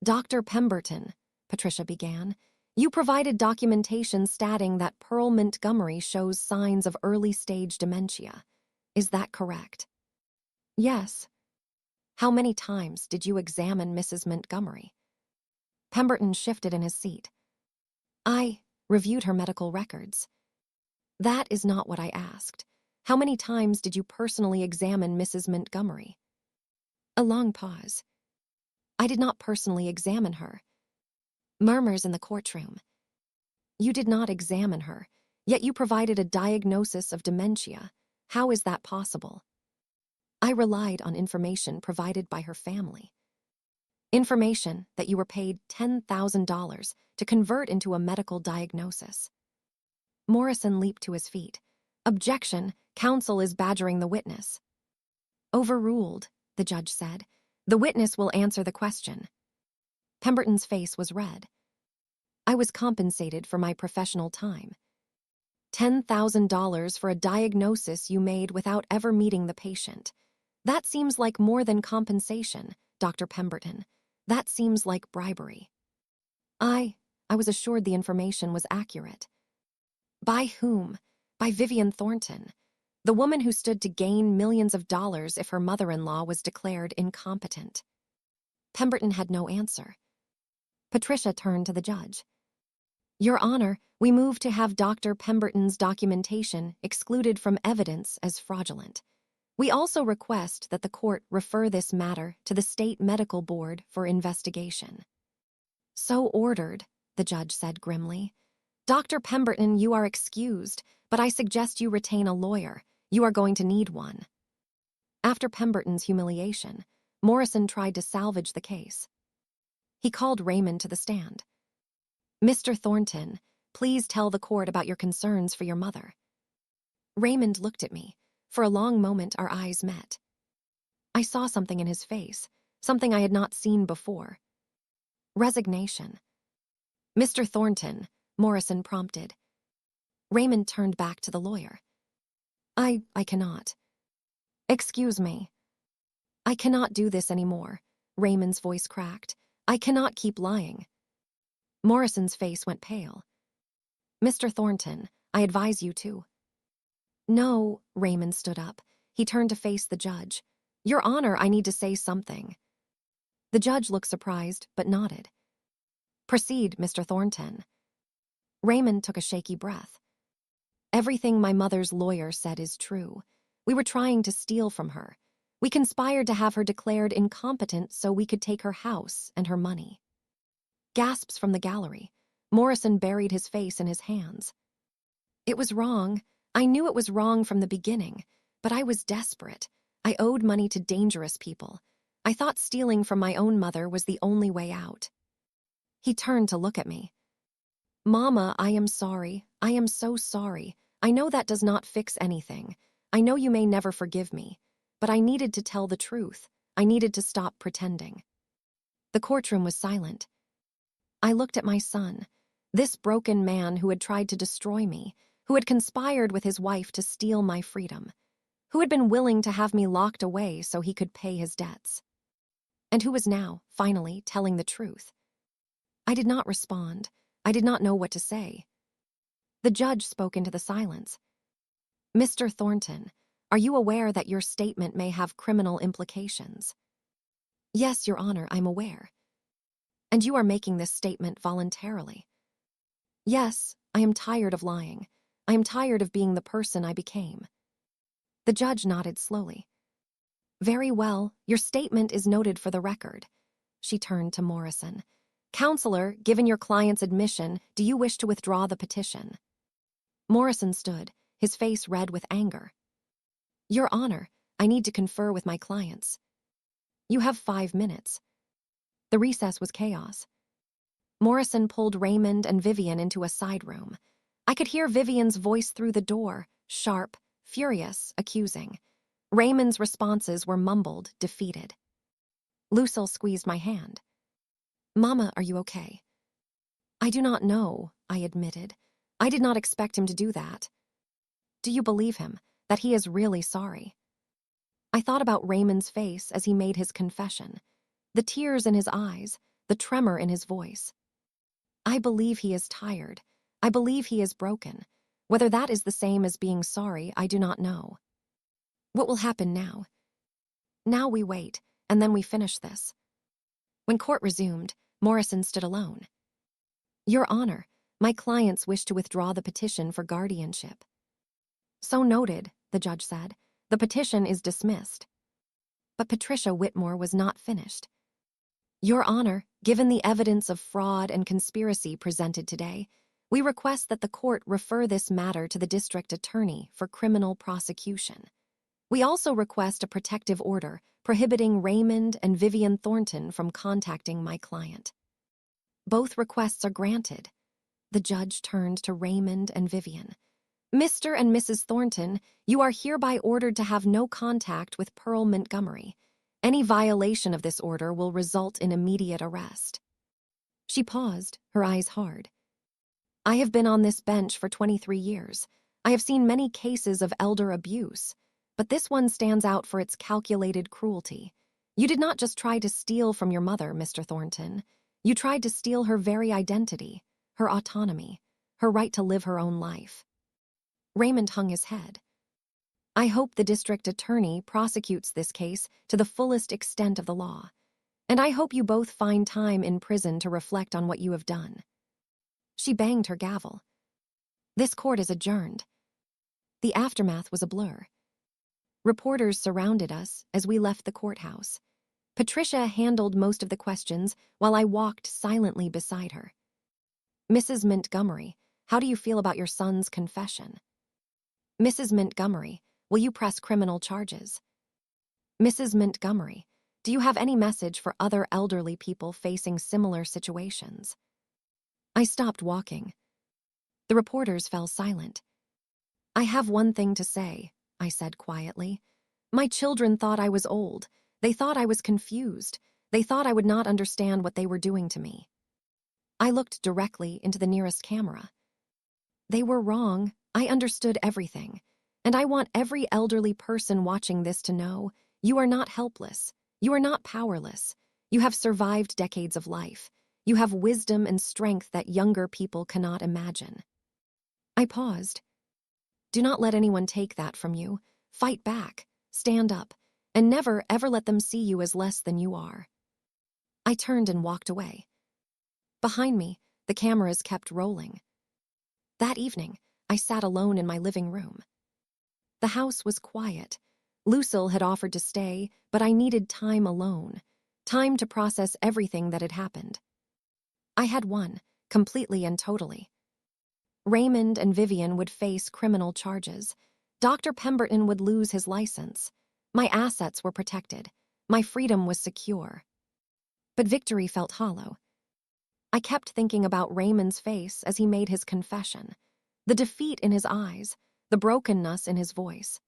Speaker 1: Dr. Pemberton, Patricia began, you provided documentation stating that Pearl Montgomery shows signs of early-stage dementia. Is that correct? Yes. How many times did you examine Mrs. Montgomery? Pemberton shifted in his seat. I reviewed her medical records. That is not what I asked. How many times did you personally examine Mrs. Montgomery? A long pause. I did not personally examine her. Murmurs in the courtroom. You did not examine her, yet you provided a diagnosis of dementia. How is that possible? I relied on information provided by her family. Information that you were paid $10,000 to convert into a medical diagnosis. Morrison leaped to his feet. Objection, counsel is badgering the witness. Overruled, the judge said. The witness will answer the question. Pemberton's face was red. I was compensated for my professional time. $10,000 for a diagnosis you made without ever meeting the patient. That seems like more than compensation, Dr. Pemberton. That seems like bribery. I was assured the information was accurate. By whom? By Vivian Thornton, the woman who stood to gain millions of dollars if her mother-in-law was declared incompetent. Pemberton had no answer. Patricia turned to the judge. Your Honor, we move to have Dr. Pemberton's documentation excluded from evidence as fraudulent. We also request that the court refer this matter to the State Medical Board for investigation. So ordered, the judge said grimly. Dr. Pemberton, you are excused, but I suggest you retain a lawyer. You are going to need one. After Pemberton's humiliation, Morrison tried to salvage the case. He called Raymond to the stand. Mr. Thornton, please tell the court about your concerns for your mother. Raymond looked at me. For a long moment, our eyes met. I saw something in his face, something I had not seen before. Resignation. Mr. Thornton, Morrison prompted. Raymond turned back to the lawyer. I cannot. Excuse me. I cannot do this anymore, Raymond's voice cracked. I cannot keep lying. Morrison's face went pale. Mr. Thornton, I advise you to. No, Raymond stood up. He turned to face the judge. Your Honor, I need to say something. The judge looked surprised, but nodded. Proceed, Mr. Thornton. Raymond took a shaky breath. Everything my mother's lawyer said is true. We were trying to steal from her. We conspired to have her declared incompetent so we could take her house and her money. Gasps from the gallery. Morrison buried his face in his hands. It was wrong. I knew it was wrong from the beginning, but I was desperate. I owed money to dangerous people. I thought stealing from my own mother was the only way out. He turned to look at me. Mama, I am sorry. I am so sorry. I know that does not fix anything. I know you may never forgive me. But I needed to tell the truth. I needed to stop pretending. The courtroom was silent. I looked at my son, this broken man who had tried to destroy me, who had conspired with his wife to steal my freedom, who had been willing to have me locked away so he could pay his debts, and who was now, finally, telling the truth. I did not respond. I did not know what to say. The judge spoke into the silence. Mr. Thornton, are you aware that your statement may have criminal implications? Yes, Your Honor, I'm aware. And you are making this statement voluntarily. Yes, I am tired of lying. I am tired of being the person I became. The judge nodded slowly. Very well, your statement is noted for the record. She turned to Morrison. Counselor, given your client's admission, do you wish to withdraw the petition? Morrison stood, his face red with anger. Your Honor, I need to confer with my clients. You have 5 minutes. The recess was chaos. Morrison pulled Raymond and Vivian into a side room. I could hear Vivian's voice through the door, sharp, furious, accusing. Raymond's responses were mumbled, defeated. Lucille squeezed my hand. Mama, are you okay? I do not know, I admitted. I did not expect him to do that. Do you believe him, that he is really sorry? I thought about Raymond's face as he made his confession, the tears in his eyes, the tremor in his voice. I believe he is tired. I believe he is broken. Whether that is the same as being sorry, I do not know. What will happen now? Now we wait, and then we finish this. When court resumed, Morrison stood alone. Your Honor, my clients wish to withdraw the petition for guardianship. So noted, the judge said. The petition is dismissed. But Patricia Whitmore was not finished. Your Honor, given the evidence of fraud and conspiracy presented today, we request that the court refer this matter to the district attorney for criminal prosecution. We also request a protective order prohibiting Raymond and Vivian Thornton from contacting my client. Both requests are granted. The judge turned to Raymond and Vivian. Mr. and Mrs. Thornton, you are hereby ordered to have no contact with Pearl Montgomery. Any violation of this order will result in immediate arrest. She paused, her eyes hard. I have been on this bench for 23 years. I have seen many cases of elder abuse, but this one stands out for its calculated cruelty. You did not just try to steal from your mother, Mr. Thornton. You tried to steal her very identity, her autonomy, her right to live her own life. Raymond hung his head. I hope the district attorney prosecutes this case to the fullest extent of the law, and I hope you both find time in prison to reflect on what you have done. She banged her gavel. This court is adjourned. The aftermath was a blur. Reporters surrounded us as we left the courthouse. Patricia handled most of the questions while I walked silently beside her. Mrs. Montgomery, how do you feel about your son's confession? Mrs. Montgomery, will you press criminal charges? Mrs. Montgomery, do you have any message for other elderly people facing similar situations? I stopped walking. The reporters fell silent. I have one thing to say, I said quietly. My children thought I was old. They thought I was confused. They thought I would not understand what they were doing to me. I looked directly into the nearest camera. They were wrong. I understood everything. And I want every elderly person watching this to know, you are not helpless. You are not powerless. You have survived decades of life. You have wisdom and strength that younger people cannot imagine. I paused. Do not let anyone take that from you. Fight back. Stand up. And never, ever let them see you as less than you are. I turned and walked away. Behind me, the cameras kept rolling. That evening, I sat alone in my living room. The house was quiet. Lucille had offered to stay, but I needed time alone, time to process everything that had happened. I had won, completely and totally. Raymond and Vivian would face criminal charges. Dr. Pemberton would lose his license. My assets were protected. My freedom was secure. But victory felt hollow. I kept thinking about Raymond's face as he made his confession, the defeat in his eyes, the brokenness in his voice.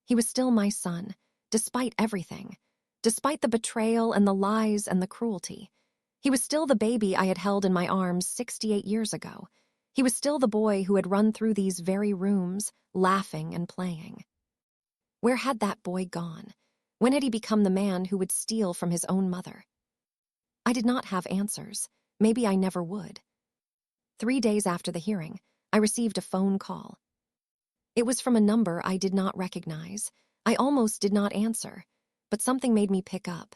Speaker 1: He was still my son, despite everything, despite the betrayal and the lies and the cruelty. He was still the baby I had held in my arms 68 years ago. He was still the boy who had run through these very rooms, laughing and playing. Where had that boy gone? When had he become the man who would steal from his own mother? I did not have answers. Maybe I never would. 3 days after the hearing, I received a phone call. It was from a number I did not recognize. I almost did not answer, but something made me pick up.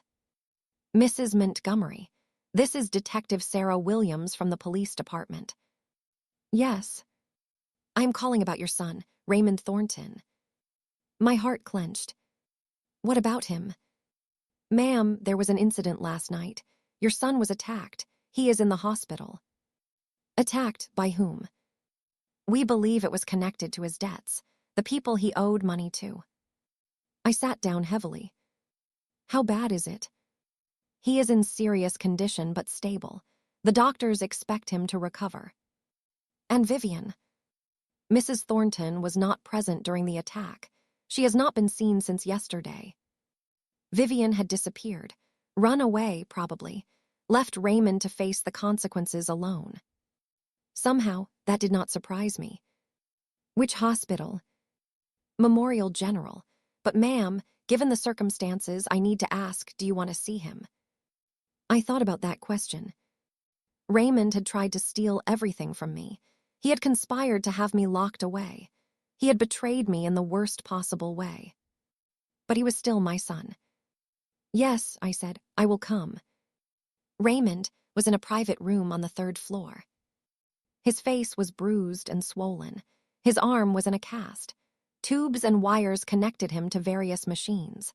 Speaker 1: Mrs. Montgomery, this is Detective Sarah Williams from the police department. Yes. I am calling about your son, Raymond Thornton. My heart clenched. What about him? Ma'am, there was an incident last night. Your son was attacked. He is in the hospital. Attacked by whom? We believe it was connected to his debts, the people he owed money to. I sat down heavily. How bad is it? He is in serious condition but stable. The doctors expect him to recover. And Vivian? Mrs. Thornton was not present during the attack. She has not been seen since yesterday. Vivian had disappeared, run away probably, left Raymond to face the consequences alone. Somehow, that did not surprise me. Which hospital? Memorial General. But ma'am, given the circumstances, I need to ask, do you want to see him? I thought about that question. Raymond had tried to steal everything from me. He had conspired to have me locked away. He had betrayed me in the worst possible way. But he was still my son. Yes, I said, I will come. Raymond was in a private room on the 3rd floor. His face was bruised and swollen. His arm was in a cast. Tubes and wires connected him to various machines.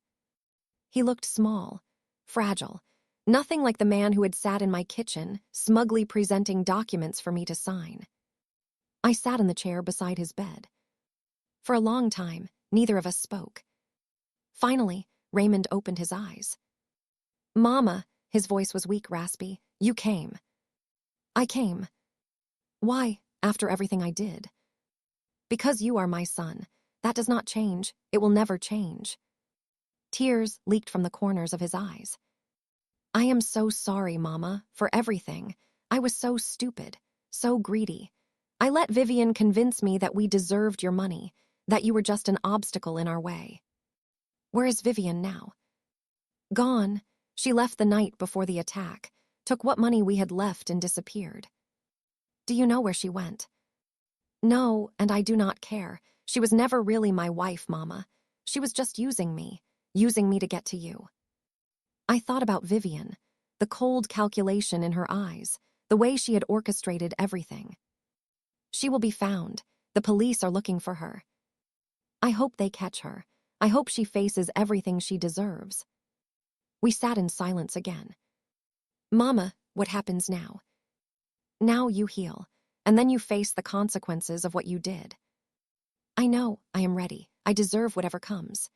Speaker 1: He looked small, fragile, nothing like the man who had sat in my kitchen, smugly presenting documents for me to sign. I sat in the chair beside his bed. For a long time, neither of us spoke. Finally, Raymond opened his eyes. Mama, his voice was weak, raspy, you came. I came. Why, after everything I did? Because you are my son. That does not change. It will never change. Tears leaked from the corners of his eyes. I am so sorry, Mama, for everything. I was so stupid, so greedy. I let Vivian convince me that we deserved your money, that you were just an obstacle in our way. Where is Vivian now? Gone. She left the night before the attack, took what money we had left and disappeared. Do you know where she went? No, and I do not care. She was never really my wife, Mama. She was just using me to get to you. I thought about Vivian, the cold calculation in her eyes, the way she had orchestrated everything. She will be found. The police are looking for her. I hope they catch her. I hope she faces everything she deserves. We sat in silence again. Mama, what happens now? Now you heal, and then you face the consequences of what you did. I know, I am ready. I deserve whatever comes.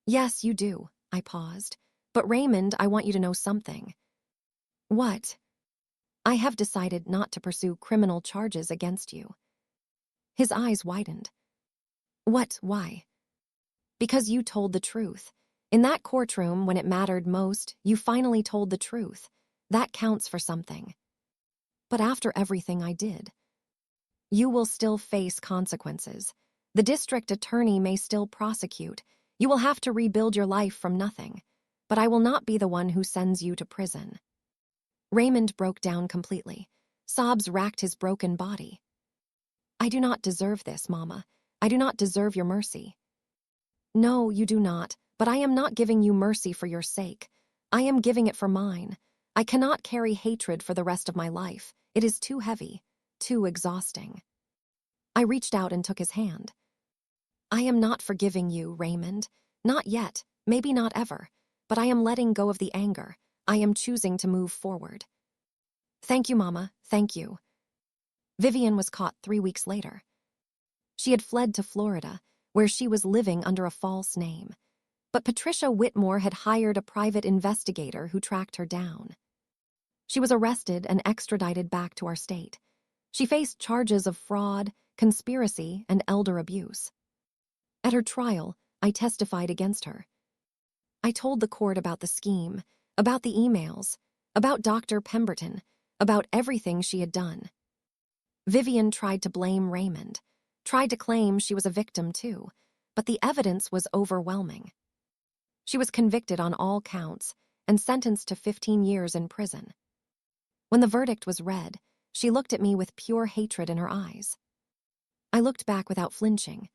Speaker 1: Yes, you do. I paused. But Raymond, I want you to know something. What? I have decided not to pursue criminal charges against you. His eyes widened. What? Why? Because you told the truth. In that courtroom, when it mattered most, you finally told the truth. That counts for something. But after everything I did, you will still face consequences. The district attorney may still prosecute. You will have to rebuild your life from nothing. But I will not be the one who sends you to prison. Raymond broke down completely. Sobs racked his broken body. I do not deserve this, Mama. I do not deserve your mercy. No, you do not, but I am not giving you mercy for your sake. I am giving it for mine. I cannot carry hatred for the rest of my life. It is too heavy, too exhausting. I reached out and took his hand. I am not forgiving you, Raymond. Not yet, maybe not ever. But I am letting go of the anger. I am choosing to move forward. Thank you, Mama, thank you. Vivian was caught 3 weeks later. She had fled to Florida, where she was living under a false name. But Patricia Whitmore had hired a private investigator who tracked her down. She was arrested and extradited back to our state. She faced charges of fraud, conspiracy, and elder abuse. At her trial, I testified against her. I told the court about the scheme, about the emails, about Dr. Pemberton, about everything she had done. Vivian tried to blame Raymond, tried to claim she was a victim too, but the evidence was overwhelming. She was convicted on all counts and sentenced to 15 years in prison. When the verdict was read, she looked at me with pure hatred in her eyes. I looked back without flinching.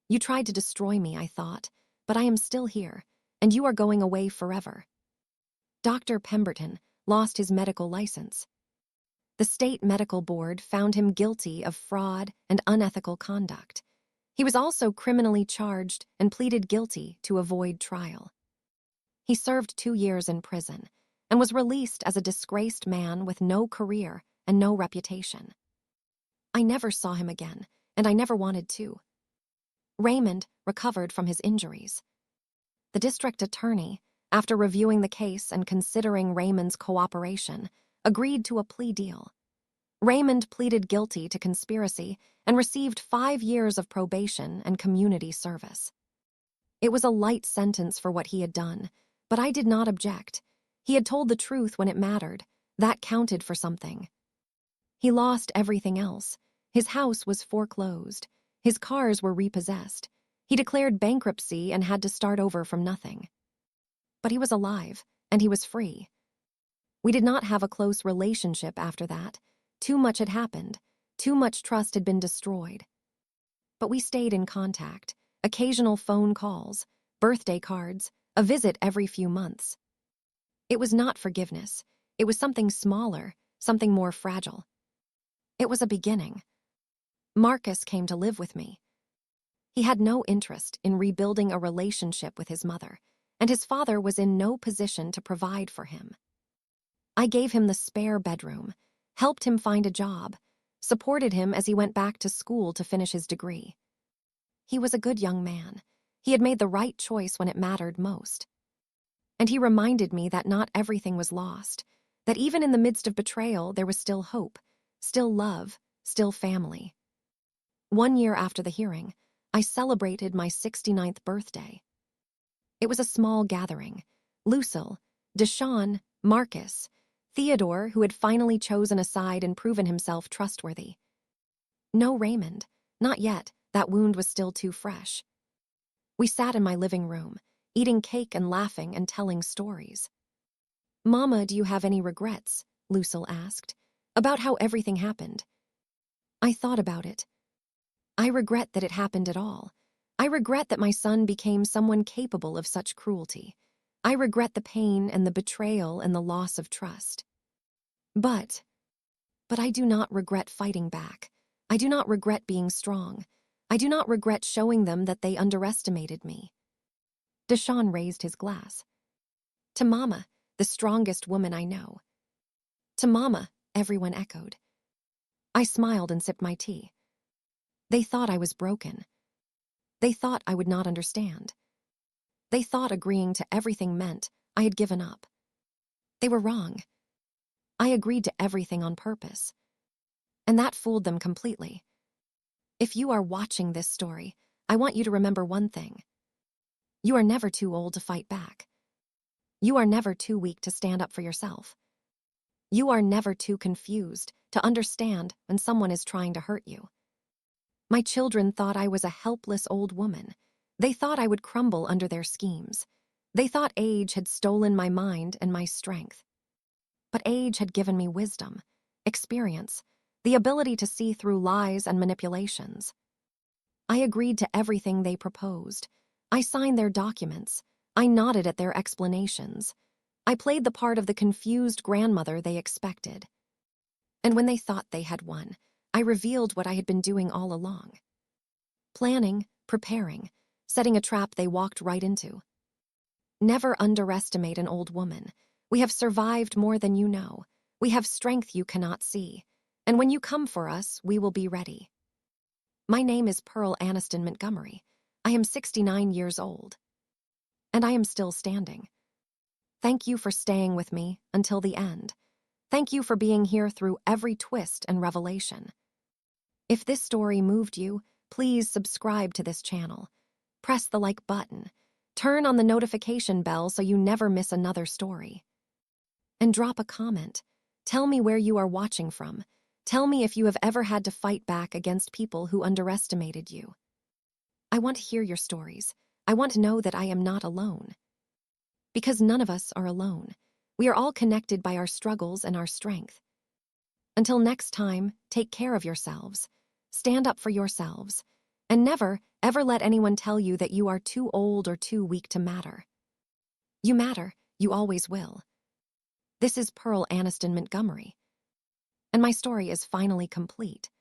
Speaker 1: You tried to destroy me, I thought, but I am still here, and you are going away forever. Dr. Pemberton lost his medical license. The state medical board found him guilty of fraud and unethical conduct. He was also criminally charged and pleaded guilty to avoid trial. He served 2 years in prison and was released as a disgraced man with no career and no reputation. I never saw him again, and I never wanted to. Raymond recovered from his injuries. The district attorney, after reviewing the case and considering Raymond's cooperation, agreed to a plea deal. Raymond pleaded guilty to conspiracy and received 5 years of probation and community service. It was a light sentence for what he had done, but I did not object. He had told the truth when it mattered. That counted for something. He lost everything else. His house was foreclosed. His cars were repossessed. He declared bankruptcy and had to start over from nothing. But he was alive, and he was free. We did not have a close relationship after that. Too much had happened. Too much trust had been destroyed. But we stayed in contact. Occasional phone calls, birthday cards, a visit every few months. It was not forgiveness. It was something smaller, something more fragile. It was a beginning. Marcus came to live with me. He had no interest in rebuilding a relationship with his mother, and his father was in no position to provide for him. I gave him the spare bedroom, helped him find a job, supported him as he went back to school to finish his degree. He was a good young man. He had made the right choice when it mattered most. And he reminded me that not everything was lost, that even in the midst of betrayal there was still hope, still love, still family. 1 year after the hearing, I celebrated my 69th birthday. It was a small gathering. Lucille, Deshawn, Marcus, Theodore, who had finally chosen a side and proven himself trustworthy. No Raymond, not yet, that wound was still too fresh. We sat in my living room, eating cake and laughing and telling stories. "Mama, do you have any regrets?" Lucille asked, "about how everything happened?" I thought about it. I regret that it happened at all. I regret that my son became someone capable of such cruelty. I regret the pain and the betrayal and the loss of trust. But I do not regret fighting back. I do not regret being strong. I do not regret showing them that they underestimated me. Deshawn raised his glass. "To Mama, the strongest woman I know." "To Mama," everyone echoed. I smiled and sipped my tea. They thought I was broken. They thought I would not understand. They thought agreeing to everything meant I had given up. They were wrong. I agreed to everything on purpose. And that fooled them completely. If you are watching this story, I want you to remember one thing. You are never too old to fight back. You are never too weak to stand up for yourself. You are never too confused to understand when someone is trying to hurt you. My children thought I was a helpless old woman. They thought I would crumble under their schemes. They thought age had stolen my mind and my strength. But age had given me wisdom, experience, the ability to see through lies and manipulations. I agreed to everything they proposed. I signed their documents. I nodded at their explanations. I played the part of the confused grandmother they expected. And when they thought they had won, I revealed what I had been doing all along. Planning, preparing, setting a trap they walked right into. Never underestimate an old woman. We have survived more than you know. We have strength you cannot see. And when you come for us, we will be ready. My name is Pearl Aniston Montgomery. I am 69 years old. And I am still standing. Thank you for staying with me until the end. Thank you for being here through every twist and revelation. If this story moved you, please subscribe to this channel. Press the like button. Turn on the notification bell so you never miss another story. And drop a comment. Tell me where you are watching from. Tell me if you have ever had to fight back against people who underestimated you. I want to hear your stories. I want to know that I am not alone. Because none of us are alone. We are all connected by our struggles and our strength. Until next time, take care of yourselves. Stand up for yourselves. And never, ever let anyone tell you that you are too old or too weak to matter. You matter. You always will. This is Pearl Aniston Montgomery. And my story is finally complete.